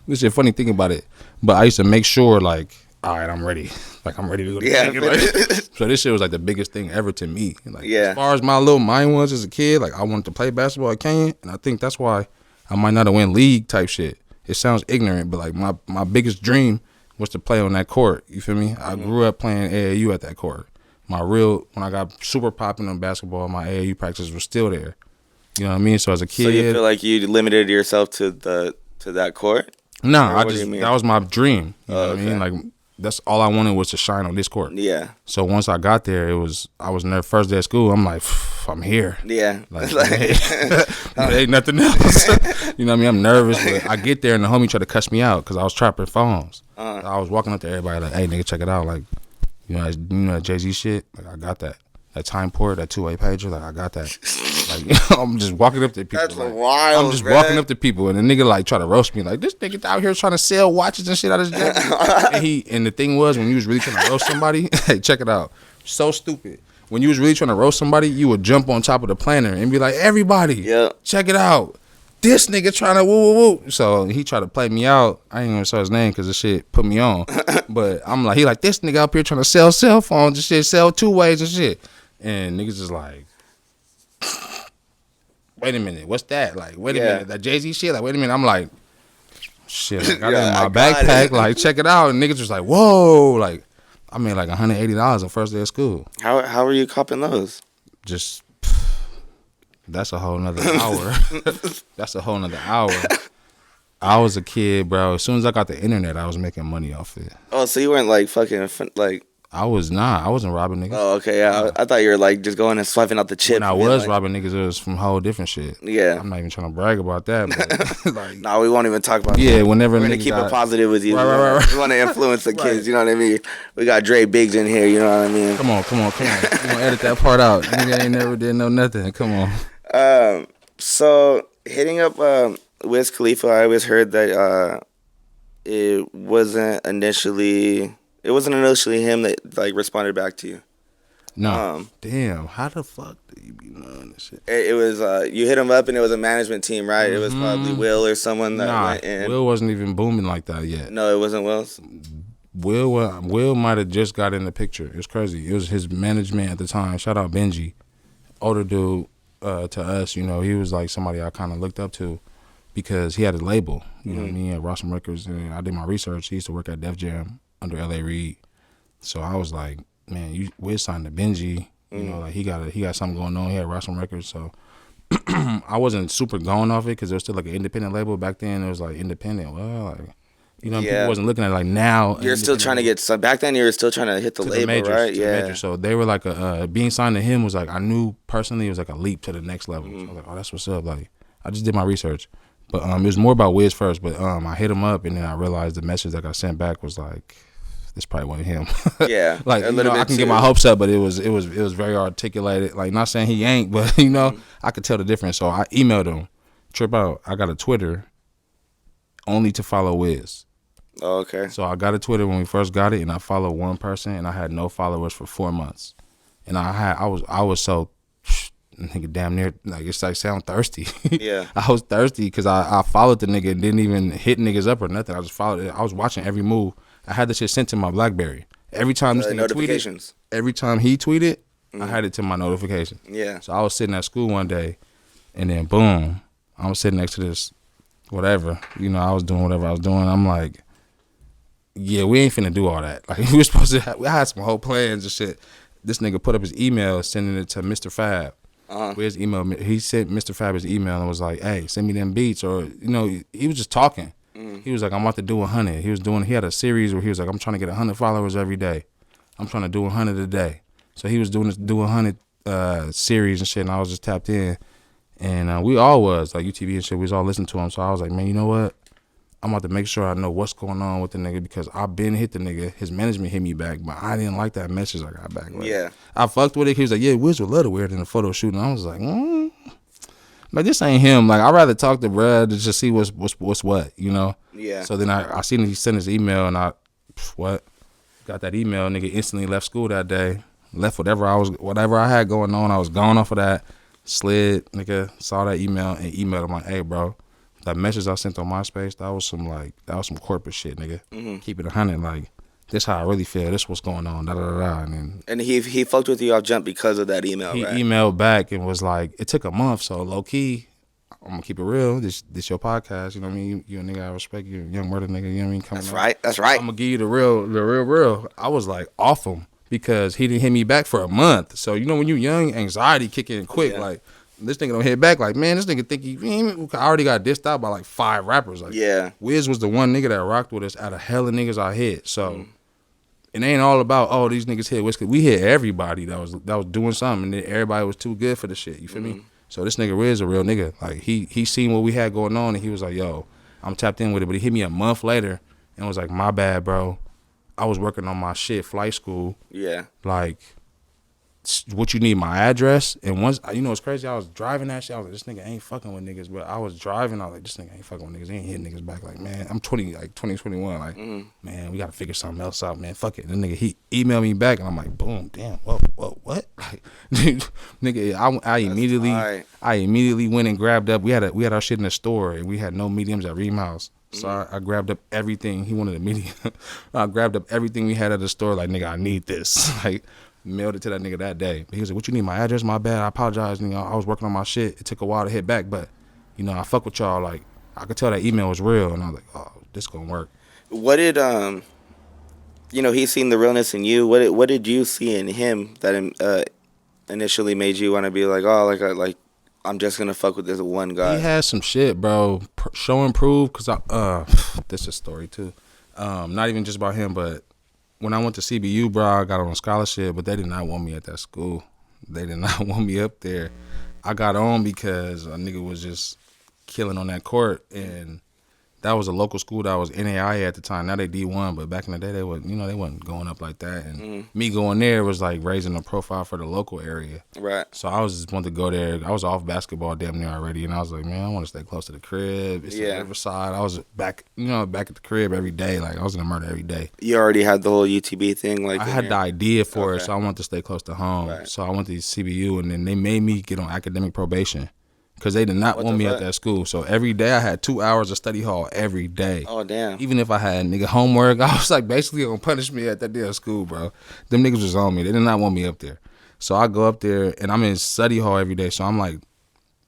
this shit funny thinking about it. But I used to make sure, like, all right, I'm ready. Like, I'm ready to go to the game. Like, so this shit was like the biggest thing ever to me. Like, as far as my little mind was as a kid, like, I wanted to play basketball at Canyon. And I think that's why I might not have win league type shit. It sounds ignorant, but like my biggest dream was to play on that court. You feel me? I grew up playing AAU at that court. When I got super popping on basketball, my AAU practice was still there. You know what I mean? So as a kid, so you feel like you limited yourself to that court? No, that was my dream. You know what I mean? Like, that's all I wanted was to shine on this court. Yeah. So once I got there, I was in there first day of school. I'm like, I'm here. Yeah. Like, ain't nothing else. You know what I mean? I'm nervous, but I get there and the homie tried to cuss me out because I was trapping phones. I was walking up to everybody like, hey, nigga, check it out. Like, you know that Jay-Z shit? Like, I got that. That time port, that 2-way pager, like, I got that. Like, I'm just walking up to people. That's like, wild, I'm just walking up to people, and the nigga, like, try to roast me. Like, this nigga out here trying to sell watches and shit out of his jacket. And the thing was, when you was really trying to roast somebody, hey, check it out. So stupid. When you was really trying to roast somebody, you would jump on top of the planner and be like, everybody, check it out. This nigga trying to woo. So he tried to play me out. I ain't gonna say his name because the shit put me on. But I'm like, he like, this nigga up here trying to sell cell phones and shit, sell 2-ways and shit. And niggas is like, wait a minute, what's that? Like, wait a minute, that Jay-Z shit? Like, wait a minute. I'm like, shit, I got it in my backpack. Like, check it out. And niggas was like, whoa. Like, I made like $180 the first day of school. How were you copping those? Just, that's a whole nother hour. That's a whole nother hour. I was a kid, bro. As soon as I got the internet, I was making money off it. Oh, so you weren't like fucking like I wasn't robbing niggas. Oh, okay. Yeah, I thought you were like just going and swiping out the chips. When I was robbing niggas, it was from whole different shit. Yeah. I'm not even trying to brag about that. But like, no, we won't even talk about that. Yeah, whenever we're gonna keep it positive with you. Right. We want to influence the kids. You know what I mean? We got Dre Biggity in here. You know what I mean? Come on. You gonna edit that part out? Nigga ain't never did no nothing. Come on. So hitting up Wiz Khalifa, I always heard that it wasn't initially him that like responded back to you. No. Damn. How the fuck do you be knowing this shit? It was you hit him up and it was a management team, right? It was probably Will or someone that went in. Will wasn't even booming like that yet. No, it wasn't Will's. Will might have just got in the picture. It was crazy. It was his management at the time. Shout out Benji, older dude to us. You know, he was like somebody I kind of looked up to because he had a label. You know what I mean? At Rossum Records, and I did my research. He used to work at Def Jam under L.A. Reid. So I was like, man, Wiz signed to Benji. You know, like he got something going on. He had Rossum Records, so I wasn't super going off it because it was still like an independent label back then. It was like independent. Well, like, you know, people wasn't looking at it like now. You're still trying to get some. Back then, you were still trying to hit the label, majors, right? Yeah. So they were like being signed to him was like, I knew personally it was like a leap to the next level. So I was like, oh, that's what's up. Like, I just did my research, but it was more about Wiz first. But I hit him up and then I realized the message that got sent back was like, this probably wasn't him. Yeah, like you know, I can get my hopes up, but it was very articulated. Like, not saying he ain't, but you know, I could tell the difference. So I emailed him, trip out. I got a Twitter only to follow Wiz. Oh, okay. So I got a Twitter when we first got it, and I followed one person, and I had no followers for 4 months. And I was so nigga damn near like it's like sound thirsty. Yeah. I was thirsty because I followed the nigga and didn't even hit niggas up or nothing. I just followed it. I was watching every move. I had the shit sent to my BlackBerry. Every time this nigga tweeted, every time he tweeted, I had it to my notification. Yeah. So I was sitting at school one day, and then boom, I was sitting next to this whatever. You know, I was doing whatever I was doing. I'm like, yeah, we ain't finna do all that. Like, we were supposed to I had some whole plans and shit. This nigga put up his email, sending it to Mr. Fab. Where's email? He sent Mr. Fab his email and was like, hey, send me them beats. Or, you know, he was just talking. He was like, I'm about to do 100. He had a series where he was like, I'm trying to get 100 followers every day. I'm trying to do 100 a day. So he was doing this 100 series and shit, and I was just tapped in. And we all was, like U.T.B and shit, we was all listening to him. So I was like, man, you know what? I'm about to make sure I know what's going on with the nigga because I've been hit the nigga. His management hit me back, but I didn't like that message I got back. Like, yeah. I fucked with it. He was like, yeah, Wiz would love to wear it in a photo shoot. And I was like, like, this ain't him. Like, I'd rather talk to Brad to just see what's what, you know? Yeah. So then I seen he sent his email and got that email. Nigga instantly left school that day. Left whatever I had going on. I was gone off of that. Slid, nigga, saw that email and emailed him like, hey, bro, that message I sent on MySpace, that was some corporate shit, nigga. Keep it 100, like, this how I really feel. This what's going on, da-da-da-da. And he fucked with you off jump because of that email, he right? emailed back and was like, it took a month, so low-key, I'm going to keep it real. This your podcast, you know what I mean? You a nigga I respect, you a young murder nigga, you know what I mean? That's right. I'm going to give you the real. I was like, off him because he didn't hit me back for a month. So, you know, when you young, anxiety kick in quick, like, this nigga don't hit back. Like, man, this nigga think I already got dissed out by like 5 rappers. Like, yeah. Wiz was the one nigga that rocked with us out of hella niggas I hit. So it ain't all about, oh, these niggas hit Wiz. We hit everybody that was doing something, and then everybody was too good for the shit. You feel me? So this nigga Wiz a real nigga. Like, he seen what we had going on, and he was like, yo, I'm tapped in with it. But he hit me a month later and was like, my bad, bro. I was working on my shit, flight school. Yeah. Like, what you need, my address? And once, you know, it's crazy, I was driving that shit, I was like, this nigga ain't fucking with niggas. But I was driving, I was like, this nigga ain't fucking with niggas, he ain't hitting niggas back. Like, man, I'm 2021, like, man, we gotta figure something else out, man, fuck it. The nigga, he emailed me back, and I'm like, boom, damn, whoa, what? Like, nigga, I immediately went and grabbed up, we had our shit in the store, and we had no mediums at Ream House. So I grabbed up everything, he wanted a medium. I grabbed up everything we had at the store, like, nigga, I need this. Like, mailed it to that nigga that day. But he was like, what you need, my address? My bad, I apologize. You know, I was working on my shit. It took a while to hit back, but, you know, I fuck with y'all. Like, I could tell that email was real, and I was like, oh, this gonna work. What did, you know, he seen the realness in you. What did you see in him that initially made you want to be like, oh, like I'm just gonna fuck with this one guy? He had some shit, bro. Show and prove, because this is a story, too. Not even just about him, but when I went to CBU, bro, I got on a scholarship, but they did not want me at that school. They did not want me up there. I got on because a nigga was just killing on that court, and that was a local school that was NAIA at the time. Now they D1, but back in the day they wasn't going up like that. And me going there was like raising a profile for the local area. Right. So I was just wanted to go there. I was off basketball damn near already, and I was like, man, I want to stay close to the crib. It's the Riverside. I was back at the crib every day. Like I was in the murder every day. You already had the whole U.T.B thing. Like I had the idea for it, so I wanted to stay close to home. Right. So I went to CBU, and then they made me get on academic probation. Because they did not want me at that school. So every day I had 2 hours of study hall every day. Oh, damn. Even if I had nigga homework, I was like basically going to punish me at that damn school, bro. Them niggas was on me. They did not want me up there. So I go up there and I'm in study hall every day. So I'm like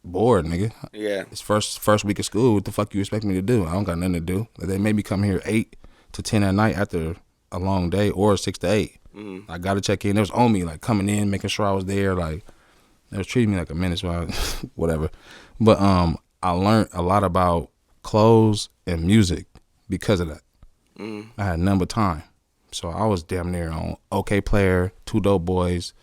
bored, nigga. Yeah. It's first week of school. What the fuck you expect me to do? I don't got nothing to do. They made me come here 8 to 10 at night after a long day, or 6 to 8. Mm-hmm. I got to check in. It was on me, like coming in, making sure I was there, like. They was treating me like a menace, whatever. But I learned a lot about clothes and music because of that. I had none but time. So I was damn near on OK Player, Two Dope Boys,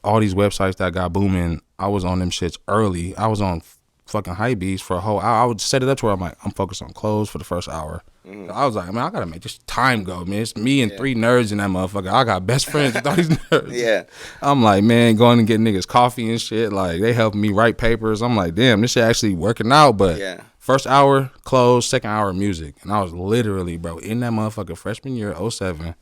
all these websites that got booming. I was on them shits early. I was on fucking Hypebeast for a whole hour. I would set it up to where I'm focused on clothes for the first hour. So I was like, man, I gotta make this time go, man. It's me and 3 nerds in that motherfucker. I got best friends with all these nerds. Yeah. I'm like, man, going and getting niggas coffee and shit. Like, they helping me write papers. I'm like, damn, this shit actually working out. But first hour, clothes, second hour, music. And I was literally, bro, in that motherfucker freshman year, 07,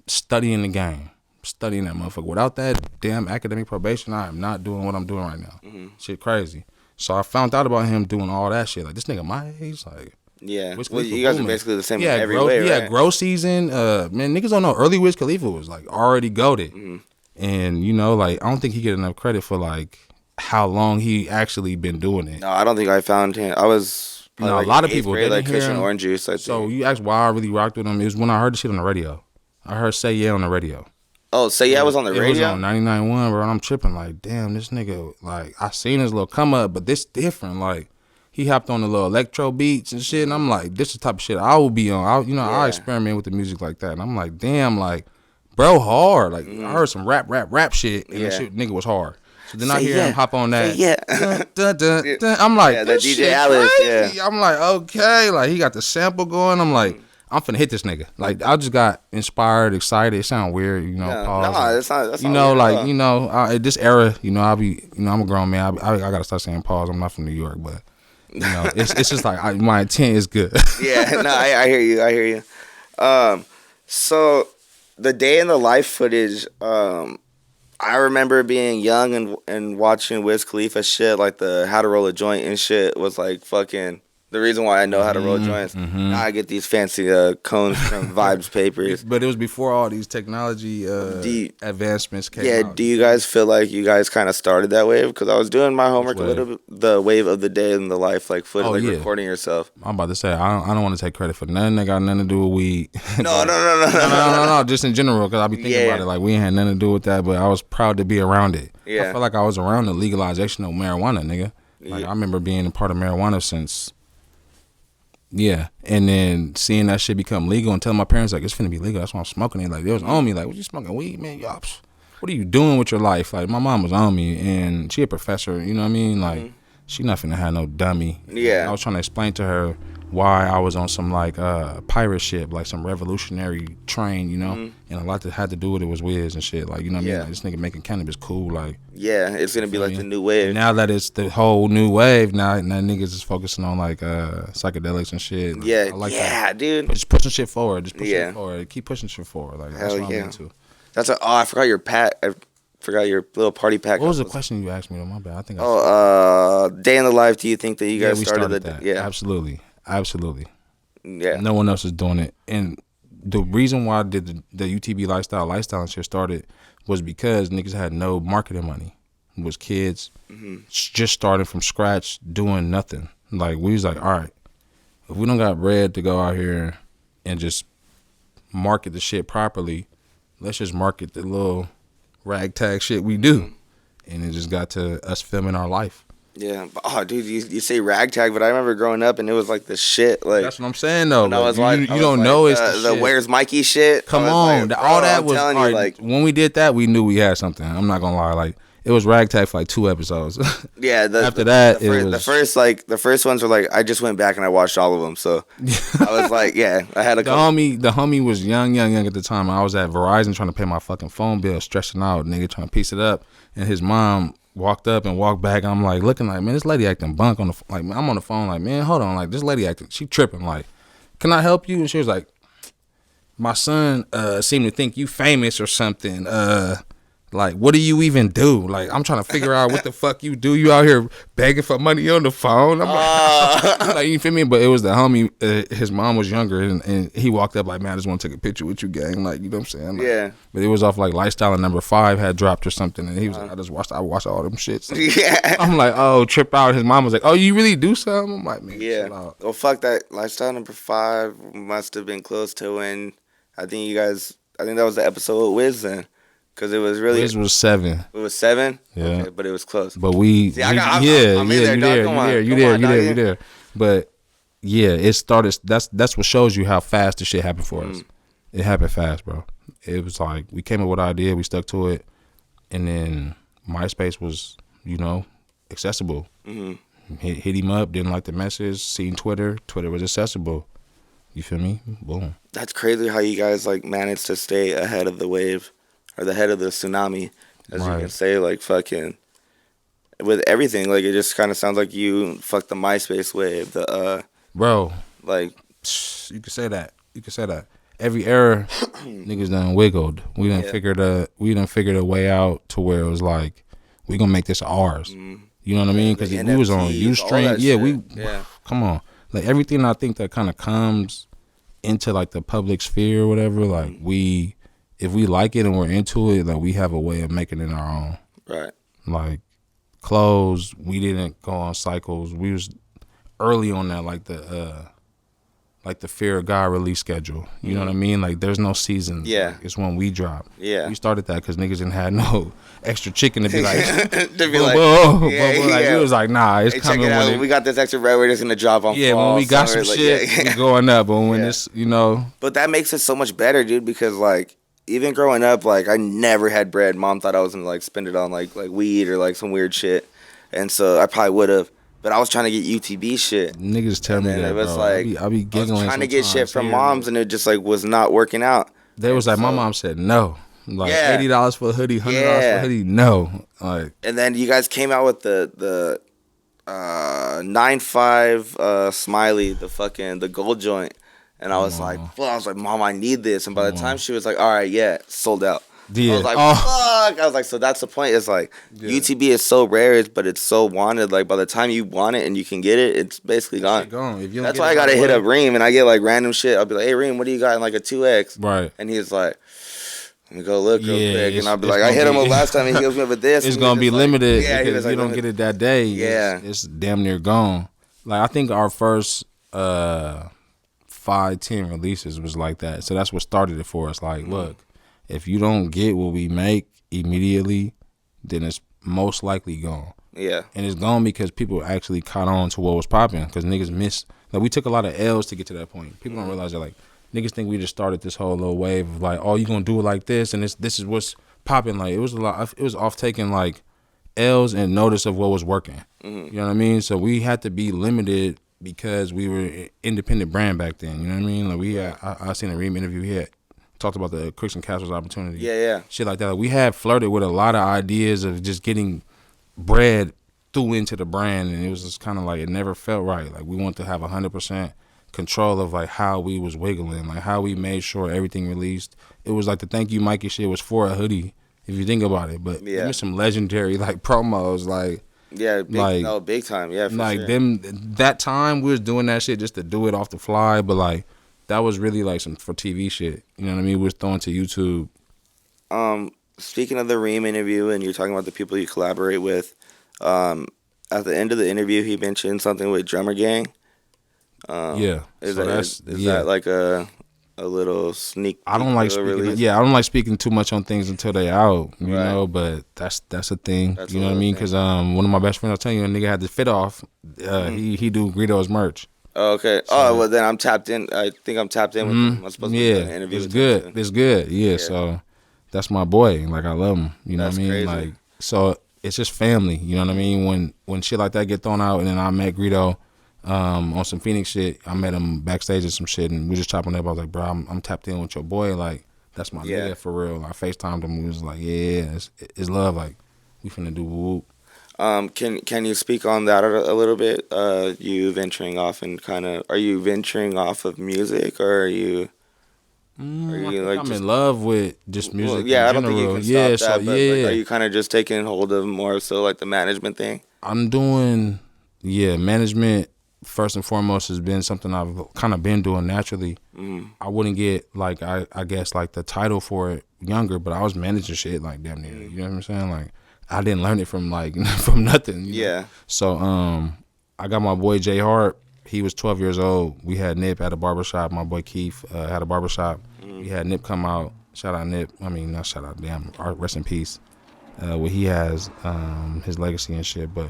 studying the game. Studying that motherfucker. Without that damn academic probation, I am not doing what I'm doing right now. Shit crazy. So I found out about him doing all that shit. Like, this nigga my age, like. Yeah, well, you guys are basically the same in every way, right? Yeah, grow season. Man, niggas don't know. Early Wiz Khalifa was like already goated, and you know, like I don't think he get enough credit for like how long he actually been doing it. No, I don't think I found him. I was a lot of people grade, like Christian Orange Juice. So you asked why I really rocked with him. It was when I heard the shit on the radio. I heard Say Yeah on the radio. Oh, Say Yeah was on the radio? It was on 99.1, bro. And I'm tripping like, damn, this nigga. Like I seen his little come up, but this different, like. He hopped on the little electro beats and shit, and I'm like, this is the type of shit I will be on. I experiment with the music like that, and I'm like, damn, like, bro, hard. Like, I heard some rap shit, and that shit, nigga, was hard. So then I hear him hop on that. I'm like, that DJ Alice, crazy. I'm like, okay, like he got the sample going. I'm like, I'm finna hit this nigga. Like, I just got inspired, excited. It sound weird, you know. That's not. You know, like, you know, at this era, you know, I'm a grown man. I gotta start saying pause. I'm not from New York, but. You know, it's just like my intent is good. Yeah, no, I hear you. So the day in the life footage, I remember being young and watching Wiz Khalifa shit, like the How to Roll a Joint and shit was like fucking the reason why I know how to roll joints. Now I get these fancy cones from Vibes papers. But it was before all these technology advancements came out. Yeah, do you guys feel like you guys kind of started that wave? Because I was doing my homework a little bit, the wave of the day in the life, like footage, recording yourself. I'm about to say, I don't want to take credit for nothing that got nothing to do with weed. No, just in general, because I be thinking about it, like we ain't had nothing to do with that, but I was proud to be around it. Yeah. I feel like I was around the legalization of marijuana, nigga. Like I remember being a part of marijuana since... Yeah, and then seeing that shit become legal and telling my parents, like, it's finna be legal, that's why I'm smoking it. Like, they was on me, like, what you smoking weed, man? Y'all, what are you doing with your life? Like, my mom was on me, and she a professor, you know what I mean? Like, she not finna have no dummy. Yeah. I was trying to explain to her why I was on some, like, pirate ship, like some revolutionary train, you know? And a lot that had to do with it was Wiz and shit. Like, you know what I mean? Like, this nigga making cannabis cool, like. Yeah, it's gonna be like the new wave. Now that it's the whole new wave, now niggas is focusing on like psychedelics and shit. Yeah, I like that. Dude. But just pushing shit forward. Just pushing it forward. Keep pushing shit forward. Like that's what I'm into. I forgot your pack. I forgot your little party pack. What was the question you asked me? My bad. I think. Day in the life. Do you think that you guys started that? Yeah, absolutely. Yeah. No one else is doing it, and the reason why I did the U.T.B lifestyle and shit started was because niggas had no marketing money. It was kids just starting from scratch, doing nothing. Like, we was like, all right, if we don't got bread to go out here and just market the shit properly, let's just market the little ragtag shit we do. And it just got to us filming our life. Yeah, but, dude, you say ragtag, but I remember growing up and it was like the shit. Like that's what I'm saying though. I was like, you don't know it's the shit. Where's Mikey shit. Come on, like, all that was telling you, like when we did that, we knew we had something. I'm not gonna lie, like it was ragtag for like 2 episodes. Yeah, after that, the first ones were like I just went back and I watched all of them. So I was like, yeah, I had a the homie was young at the time. I was at Verizon trying to pay my fucking phone bill, stressing out, nigga trying to piece it up, and his mom walked up and walked back. I'm like looking like, man, this lady acting bunk on the like. I'm on the phone like, man, hold on, like this lady acting, she tripping. Like, can I help you? And she was like, my son seemed to think you famous or something. Like, what do you even do? Like, I'm trying to figure out what the fuck you do. You out here begging for money on the phone? I'm like, you feel me? But it was the homie. His mom was younger, and he walked up like, man, I just want to take a picture with you, gang. Like, you know what I'm saying? Like, yeah. But it was off like Lifestyle number 5 had dropped or something, and he was like, I watched all them shits. Like, yeah. I'm like, oh, trip out. His mom was like, oh, you really do something? I'm like, man, yeah. Chill out. Well, fuck that. Lifestyle number 5 must have been close to when I think that was the episode with Wiz then. Because it was really... Wiz was 7. It was 7? Yeah. Okay, but it was close. But you there. But yeah, it started. That's what shows you how fast the shit happened for us. It happened fast, bro. It was like we came up with an idea, we stuck to it, and then MySpace was, accessible. Mm-hmm. Hit him up, didn't like the message. Seen Twitter was accessible. You feel me? Boom. That's crazy how you guys like managed to stay ahead of the wave. Or the head of the tsunami, as you can say, like fucking with everything. Like it just kind of sounds like you fucked the MySpace wave. Bro, like you could say that. Every era, niggas done wiggled. We done figured a way out to where it was like we gonna make this ours. You know what I mean? Because we was on Ustream. Yeah, come on. Like everything I think that kind of comes into like the public sphere or whatever. Like if we like it and we're into it, like we have a way of making it our own. Right. Like clothes, we didn't go on cycles. We was early on that, like the Fear of God release schedule. You know what I mean? Like there's no season. Yeah. Like, it's when we drop. Yeah. We started that because niggas didn't have no extra chicken to be like, we was like, nah, it's coming. Check it out. We got this extra bread. We're just gonna drop on. Yeah, fall, when we got summer, some shit, we going up. But when it's, But that makes it so much better, dude. Because like. Even growing up, like, I never had bread. Mom thought I was going to, like, spend it on, like weed or, like, some weird shit. And so I probably would have. But I was trying to get U.T.B shit. Niggas tell me that, it was bro. like, I be giggling. I was trying to get shit from moms, and it just, like, was not working out. They was like, my mom said no. Like, $80 for a hoodie, $100 for a hoodie, no. Like, and then you guys came out with the 9.5 Smiley, the gold joint. And I was like, Mom, I need this. And by the time she was like, all right, sold out. Yeah. I was like, fuck. I was like, so that's the point. It's like, U.T.B is so rare, but it's so wanted. Like, by the time you want it and you can get it, it's basically gone. That's why I got to hit up Reem, and I get, like, random shit. I'll be like, hey, Reem, what do you got in, like, a 2X? Right. And he's like, let me go look real quick. And I'll be like, I hit him up last time, and he hits me up with this. It's going to be limited. Yeah, because if you don't get it that day, it's damn near gone. Like, I think our first 5-10 releases was like that. So that's what started it for us. Like, look, if you don't get what we make immediately, then it's most likely gone. Yeah. And it's gone because people actually caught on to what was popping. Because niggas missed. Like, we took a lot of L's to get to that point. People don't realize that, like, niggas think we just started this whole little wave of, like, oh, you gonna do it like this, and this is what's popping. Like, it was a lot. It was off taking, like, L's and notice of what was working. You know what I mean? So we had to be limited because we were an independent brand back then. You know what I mean? Like I seen a Reem interview here, talked about the Crooks&Castles opportunity. Yeah. Shit like that. Like, we had flirted with a lot of ideas of just getting bread through into the brand, and it was just kind of like it never felt right. Like, we wanted to have 100% control of like how we was wiggling, like how we made sure everything released. It was like the Thank You Mikey shit was for a hoodie, if you think about it. But there was some legendary like promos, like. Yeah, big time. Yeah, for like sure. That time we was doing that shit just to do it off the fly, but like that was really like some for TV shit. You know what I mean? We was throwing to YouTube. Speaking of the Reem interview, and you're talking about the people you collaborate with, at the end of the interview, he mentioned something with Drummer Gang. Is that like a a little sneak peek. I don't like speaking. Yeah, I don't like speaking too much on things until they out. You know, but that's a thing. You know what I mean? Because one of my best friends, I was telling you, a nigga had the fit off. He do Greedo's merch. Oh, okay. So, well then I'm tapped in. I think I'm tapped in with him. I'm supposed to be doing an interview. It's good. It's good. Yeah. So that's my boy. Like I love him. You know what I mean? Crazy. Like so, it's just family. You know what I mean? When shit like that get thrown out, and then I met Greedo. On some Phoenix shit, I met him backstage and some shit, and we just chopping up. I was like, bro, I'm tapped in with your boy. Like, that's my nigga for real. I FaceTimed him. We was like, yeah, it's love. Like, we finna do whoop. Can you speak on that a little bit? You venturing off and are you venturing off of music, or are you? I'm in love with just music. Well, I in don't think you can stop that. But are you kind of just taking hold of more so like the management thing? I'm doing management. First and foremost has been something I've kind of been doing naturally. I wouldn't get like I guess like the title for it younger, but I was managing shit like damn near. You know what I'm saying? Like I didn't learn it from like from nothing. You know? So I got my boy Jay Hart. He was 12 years old. We had Nip at a barbershop. My boy Keith had a barbershop. We had Nip come out. Shout out Nip. I mean not shout out. Damn. Rest in peace. Where he has his legacy and shit, but.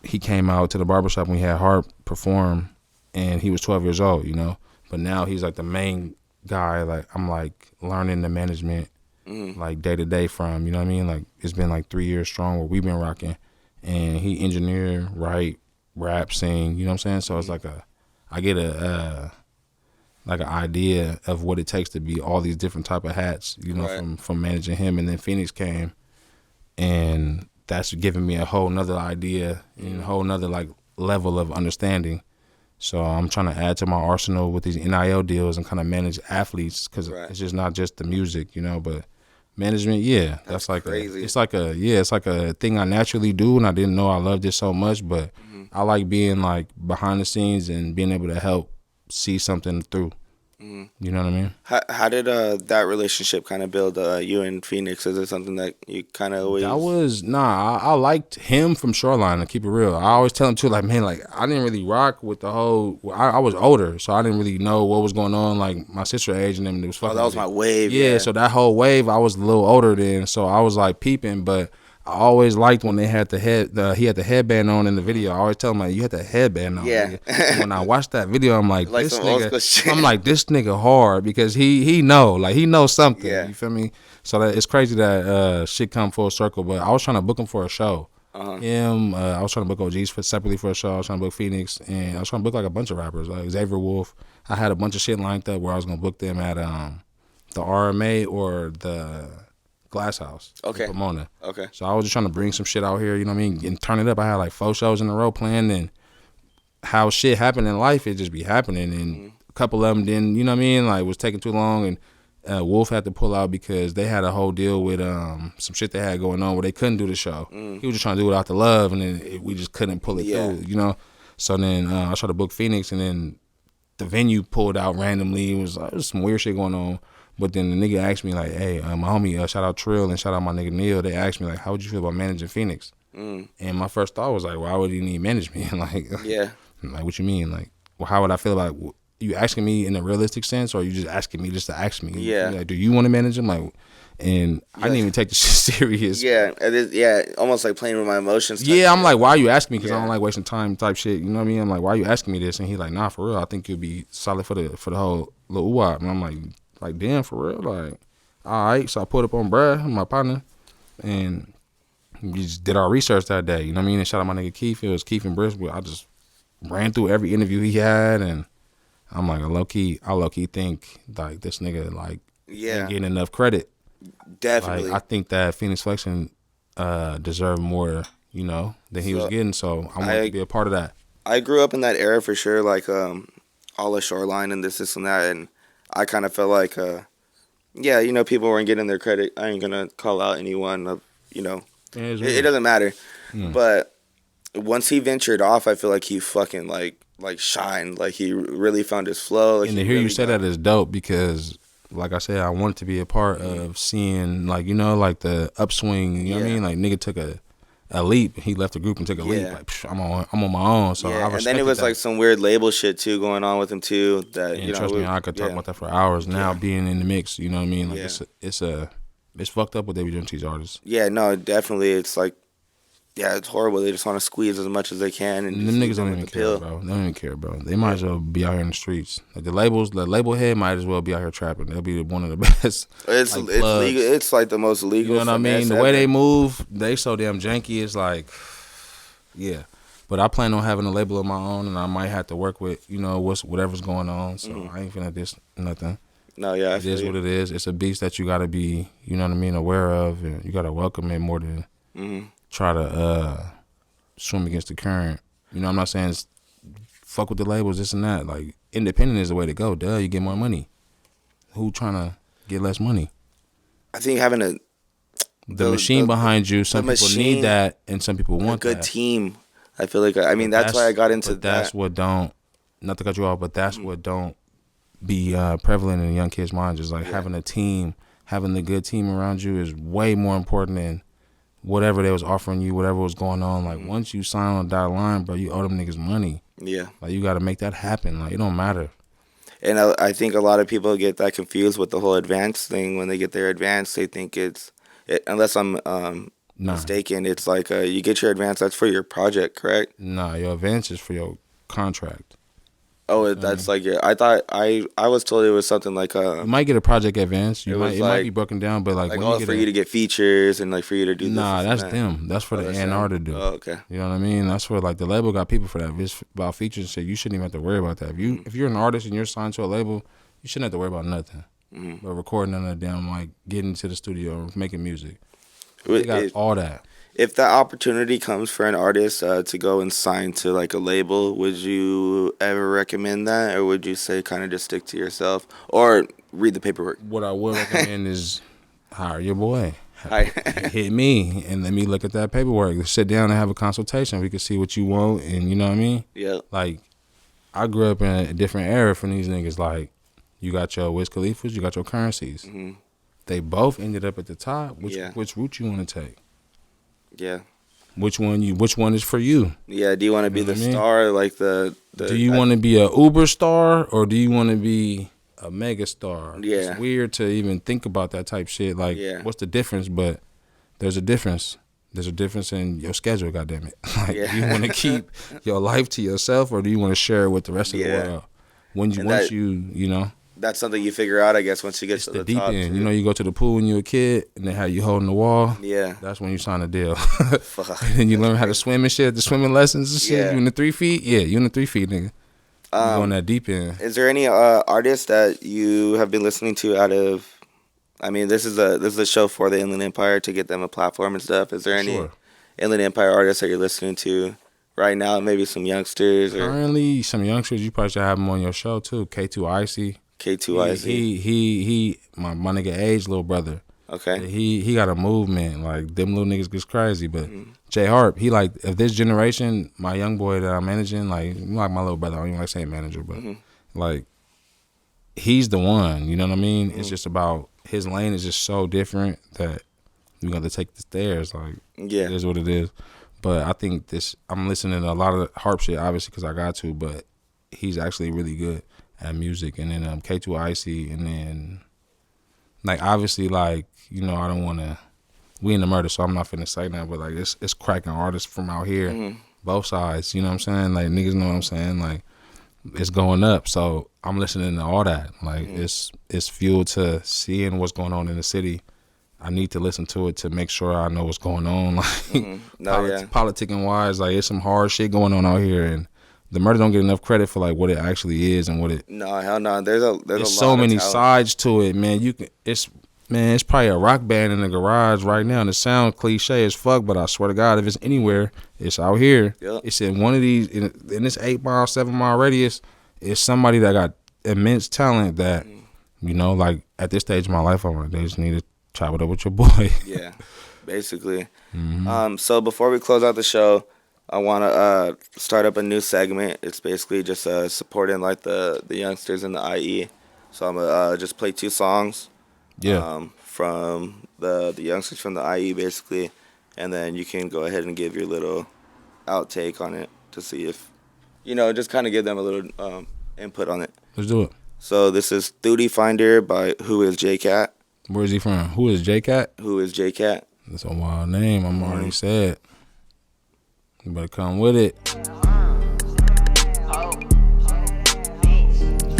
He came out to the barbershop and we had Hart perform, and he was 12 years old, you know. But now he's like the main guy. Like I'm like learning the management, like day to day from, you know what I mean. Like it's been like 3 years strong where we've been rocking, and he engineer, write, rap, sing. You know what I'm saying? So it's like I get an idea of what it takes to be all these different type of hats, you know, from managing him. And then Phoenix came, and that's giving me a whole nother idea and a whole nother like level of understanding. So I'm trying to add to my arsenal with these NIL deals and kind of manage athletes, because it's just not just the music, you know, but management. That's like crazy. It's like a thing I naturally do, and I didn't know I loved it so much, but I like being like behind the scenes and being able to help see something through. You know what I mean? How did that relationship kind of build you and Phoenix? Is it something that you kind of always... I liked him from Shoreline, to keep it real. I always tell him too, like, man, like, I didn't really rock with the whole... I was older, so I didn't really know what was going on. Like, my sister age and them, it was fucking... Oh, that was my wave. Yeah, so that whole wave, I was a little older then, so I was, like, peeping, but... I always liked when they had he had the headband on in the video. I always tell him, like, you had the headband on. Yeah. When I watched that video, I'm like this nigga. I'm like, this nigga hard, because he knows something. Yeah. You feel me? So it's crazy that shit come full circle. But I was trying to book him for a show. Him, I was trying to book OGs separately for a show. I was trying to book Phoenix, and I was trying to book like a bunch of rappers, like Xavier Wolf. I had a bunch of shit lined up where I was gonna book them at the RMA or the Glass House. Okay. Pomona. Okay. So I was just trying to bring some shit out here, you know what I mean, and turn it up. I had like 4 shows in a row planned, and how shit happened in life, it just be happening. And a couple of them didn't, you know what I mean, like was taking too long, and Wolf had to pull out because they had a whole deal with some shit they had going on where they couldn't do the show. He was just trying to do it out the love, and then we just couldn't pull it through, you know. So then I tried to book Phoenix, and then the venue pulled out randomly. It was some weird shit going on. But then the nigga asked me, like, hey, my homie, shout out Trill and shout out my nigga Neil. They asked me, like, how would you feel about managing Phoenix? And my first thought was, like, why would he need management? Like, like, what you mean? Like, well, how would I feel about it? You asking me in a realistic sense, or are you just asking me just to ask me? Yeah. Like, do you want to manage him? Like, and I didn't even take the shit serious. Yeah, it is, almost like playing with my emotions. Yeah, I'm like, why are you asking me? Because I don't like wasting time type shit. You know what I mean? I'm like, why are you asking me this? And he's like, nah, for real. I think you'll be solid for the whole little UWAP. And I'm like, damn, for real? Like, all right. So I put up on Brad, my partner, and we just did our research that day. You know what I mean? And shout out my nigga Keith. It was Keith and Brisbane. I just ran through every interview he had, and I'm like, I low key think like this nigga like ain't getting enough credit. Definitely. Like, I think that Phoenix Flexion deserved more, you know, than he was getting. So I want to be a part of that. I grew up in that era for sure, like all the Shoreline and this and that, and I kind of felt like, you know, people weren't getting their credit. I ain't gonna call out anyone of, you know, it doesn't matter. But once he ventured off, I feel like he fucking like shined. Like he really found his flow. Like, and to hear you say that is dope, because like I said, I wanted to be a part of seeing, like, you know, like the upswing, you know what I mean? Like, nigga took a a leap. He left the group and took a leap. Like, I'm on my own. So I and then it was that. like some weird label shit too going on with him too. That and trust me, I could talk about that for hours. Now being in the mix, you know what I mean? Like it's fucked up what they be doing to these artists. Yeah, no, definitely. It's like, yeah, it's horrible. They just want to squeeze as much as they can. And them niggas don't even care, bro. They don't even care, bro. They might as well be out here in the streets. Like the label head might as well be out here trapping. They'll be one of the best. It's legal. It's like the most legal. You know what I mean? The way they move, they so damn janky. It's like, yeah. But I plan on having a label of my own, and I might have to work with, whatever's going on. So I ain't finna diss nothing. No, yeah, it is what it is. It's a beast that you gotta be, you know what I mean, aware of, and you gotta welcome it more than try to swim against the current. You know, I'm not saying fuck with the labels, this and that. Like, independent is the way to go. Duh, you get more money. Who trying to get less money? I think having the machine behind you. Some people need that, and some people want a good team. I feel like that's why I got into that. That's what don't. Not to cut you off, but that's what don't be prevalent in young kids' minds. Is like having a team, having the good team around you is way more important than whatever they was offering you, whatever was going on. Like once you sign on the dotted line, bro, you owe them niggas money. Yeah. Like you got to make that happen. Like it don't matter. And I think a lot of people get that confused with the whole advance thing. When they get their advance, they think unless I'm mistaken, it's like you get your advance, that's for your project, correct? Nah, your advance is for your contract. Oh, that's like I thought I was told it was something like you might get a project advance. It might be broken down, but like when you you to get features and like for you to do. Nah, that's them. That's for the A&R to do. Oh, okay. You know what I mean? That's for like the label got people for that. If it's about features and shit, you shouldn't even have to worry about that. If you're an artist and you're signed to a label, you shouldn't have to worry about nothing. But recording on the damn like getting to the studio, making music. They got all that. If that opportunity comes for an artist to go and sign to like a label, would you ever recommend that, or would you say kind of just stick to yourself or read the paperwork? What I would recommend is hire your boy. Hit me and let me look at that paperwork. Sit down and have a consultation. We can see what you want, and you know what I mean? Yeah. Like I grew up in a different era from these niggas. Like you got your Wiz Khalifas, you got your Currencies. They both ended up at the top. Which route you want to take? Yeah. Which one is for you? Yeah. Do you want to be the star, like the? Do you want to be a Uber star, or do you want to be a mega star? Yeah. It's weird to even think about that type shit. Like, what's the difference? But there's a difference. There's a difference in your schedule. Goddamn it! Like, do you want to keep your life to yourself, or do you want to share it with the rest of the world? Once you know. That's something you figure out, I guess, once you get to the deep top. end. You know, you go to the pool when you were a kid, and they have you holding the wall. Yeah. That's when you sign a deal. And then you learn how to swim and shit, the swimming lessons and shit. You in the 3 feet? Yeah, you in the 3 feet, nigga. You going that deep end. Is there any artists that you have been listening to out of? I mean, this is a show for the Inland Empire to get them a platform and stuff. Is there any Inland Empire artists that you're listening to right now? Maybe some youngsters. Currently, some youngsters. You probably should have them on your show too. K2 Icy. K2IC. He my nigga Age little brother. Okay. He got a movement. Like them little niggas gets crazy. But J Harp, he like of this generation, my young boy that I'm managing, like my little brother, I don't even like saying manager, but like he's the one, you know what I mean? It's just about his lane is just so different that you got to take the stairs. Like it is what it is. But I think I'm listening to a lot of Harp shit, obviously, because I got to, but he's actually really good at music. And then K2 Icy, and then like obviously like, you know, I don't want to, we in the murder, so I'm not finna say that, but like it's cracking artists from out here, both sides, you know what I'm saying? Like niggas know what I'm saying? Like it's going up, so I'm listening to all that. Like it's fuel to seeing what's going on in the city. I need to listen to it to make sure I know what's going on. Like politicking wise, like it's some hard shit going on out here, and the murder don't get enough credit for like what it actually is and what it. No, hell no. There's a lot so many sides to it, man. It's probably a rock band in the garage right now, and it sounds cliche as fuck, but I swear to God, if it's anywhere, it's out here. Yep. It's in one of these in this 8 mile, 7 mile radius. It's somebody that got immense talent that, you know, like at this stage of my life, they just need to chop it up with your boy. Yeah, basically. So before we close out the show, I want to start up a new segment. It's basically just supporting like the youngsters in the IE. So I'm gonna just play 2 songs. From the youngsters from the IE, basically, and then you can go ahead and give your little outtake on it to see if, just kind of give them a little input on it. Let's do it. So this is Duty Finder by Who Is J-Cat. Where is he from? Who is J-Cat? Who Is J-Cat. That's a wild name. I'm already said. You better come with it.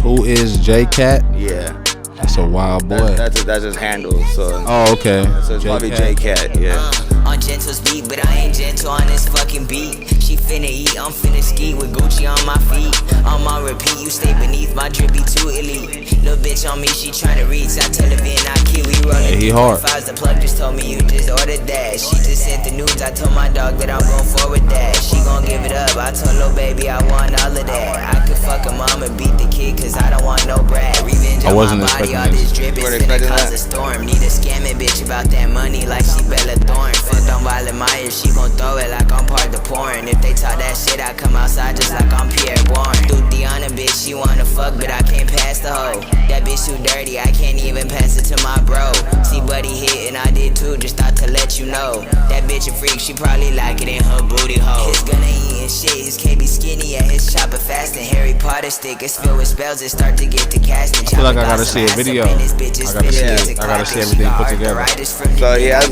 Who is J-Cat? Yeah. That's a wild boy. That's his handle. So. Oh, okay. So it's probably J-Cat, yeah. On Gentle's beat, but I ain't gentle on this fucking beat. She finna eat, I'm finna ski with Gucci on my feet. On my repeat, you stay beneath my drippy too elite. Little bitch on me, she tryna reach. I tell her being not key, we running. Hey, he hard. The plug just told me you just ordered that. She just sent the news, I told my dog that I'm gon' forward that. She gon' give it up, I told her baby I want all of that. I could fuck a mom and beat the kid, cause I don't want no brat. Revenge I wasn't on my body, expecting all this. this drip is finna cause a storm. Need a scamming bitch about that money like she Bella Thorne. Fuck on Violet Myers, she gon' throw it like I'm part of the porn. If they talk that shit, I come outside just like I'm Pierre Bourne. Through Deanna, bitch, she wanna fuck, but I can't pass the hoe. That bitch too dirty, I can't even pass it to my bro. See buddy hit and I did too, just thought to let you know. That bitch a freak, she probably like it in her booty hole. His gonna eat and shit, his KB skinny, yeah, his chopper fast and Harry Potter stick. It's filled with spells, it start to get to casting. I feel like I gotta see a video. I gotta see everything put together. So he has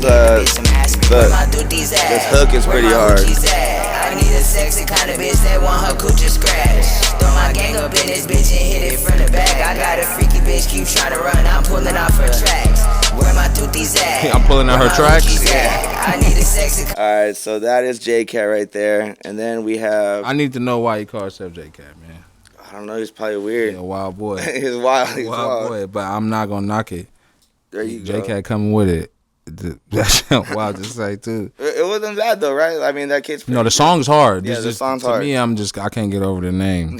this hook is pretty hard. I need a sexy kind of bitch that want her coochie scratch. Throw my gang up in this bitch and hit it from the back. I got a freaky bitch, keep trying to run, I'm pulling off her tracks. Where my tooties at? I'm pulling out her tracks? I need a sexy. Alright, so that is J-Cat right there. And then we have... I need to know why he calls himself J-Cat, man. I don't know, he's probably weird. Yeah, wild boy. He's wild. Wild boy, but I'm not gonna knock it. There you go. J-Cat coming with it. That's wild to say too. It wasn't bad though, right? I mean, that kid's. No, the song's hard. Yeah, the song's hard. To me, I can't get over the name.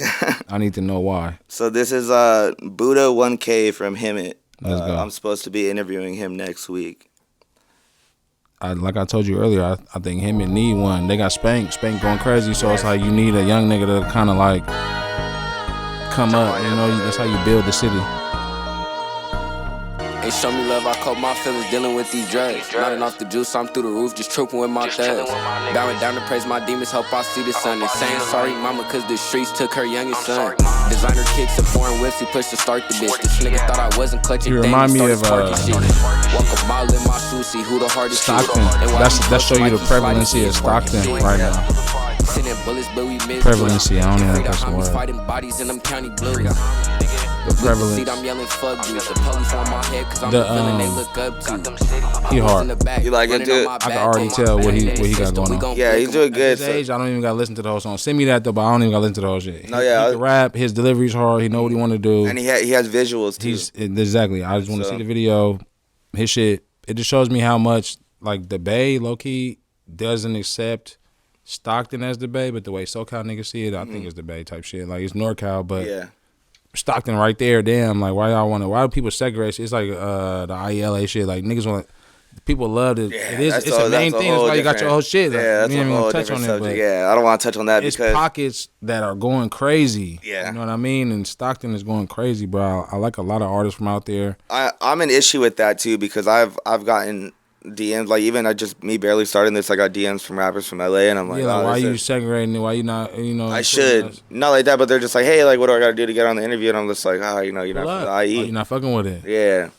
I need to know why. So this is Buddha 1K from Himit. Let's go. I'm supposed to be interviewing him next week. Like I told you earlier, I think Himit need one. They got Spank going crazy, so it's like you need a young nigga to kind of like come up. You know, that's how you build the city. Ain't show me love, I cope my feelings dealing with these drugs. Nodding off the juice, I'm through the roof, just trooping with my thugs. Bowing down to praise my demons, hope I see the sun. And saying sorry, mama, cause the streets took her youngest son. Designer kicks and foreign whips, he pushed to start the bitch. This nigga thought I wasn't clutching. You remind me of Walk a mile in my shoes, see who the hardest. Stockton. That show you the prevalency of Stockton right now. Prevalency, I don't even know if that's a word. Fighting bodies in them county blues. The prevalence. I'm yelling fuck you. The police on my head cause I'm the villain they look up to. He hard. You like it too? I can already tell what he got going on. Yeah, he's doing good. At his age, I don't even gotta listen to the whole song. Send me that though, but I don't even gotta listen to the whole shit. No, yeah. He can rap, his delivery's hard, he know what he wanna do. And he has visuals too. Exactly. I just wanna see the video. His shit, it just shows me how much like the Bay, low key, doesn't accept Stockton as the Bay, but the way SoCal niggas see it, I think it's the Bay type shit. Like it's NorCal, but yeah. Stockton right there, damn, like why do people segregate? It's like the IELA shit. Like niggas want people love it. Yeah, it's a main thing. That's why you got your whole shit. Like, yeah, that's a whole touch on different it, subject. Yeah, I don't want to touch on that it's because pockets that are going crazy. Yeah. You know what I mean? And Stockton is going crazy, bro. I like a lot of artists from out there. I'm an issue with that too because I've gotten DMs, like even me barely starting this, I got DMs from rappers from LA and I'm like, yeah, like, why you segregating it? Why you not, you know? I should. Not like that, but they're just like, hey, like what do I gotta do to get on the interview? And I'm just like, you're not from the IE. You're not fucking with it. Yeah.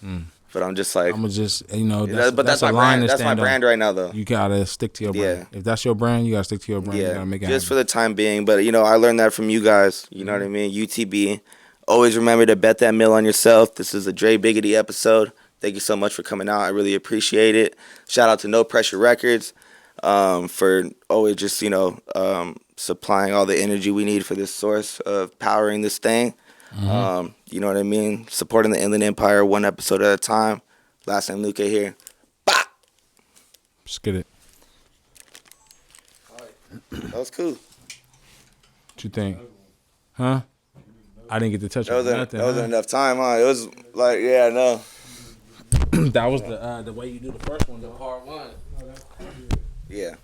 But I'm just like, that's my a line brand. to That's my stand on. brand right now though. You gotta stick to your brand. Yeah. If that's your brand, you gotta stick to your brand. You Yeah, gotta make it just happen. for the time being. But I learned that from you guys. You know what I mean? U.T.B. Always remember to bet that mill on yourself. This is a Dre Biggity episode. Thank you so much for coming out. I really appreciate it. Shout out to No Pressure Records for always just, supplying all the energy we need for this source of powering this thing. Mm-hmm. You know what I mean? Supporting the Inland Empire one episode at a time. Last name Luke here. Bah! Just get it. That was cool. What you think? Huh? I didn't get to touch on nothing. That wasn't enough time, huh? It was like, yeah, no. That was the way you do the first one, though. Part one. Yeah.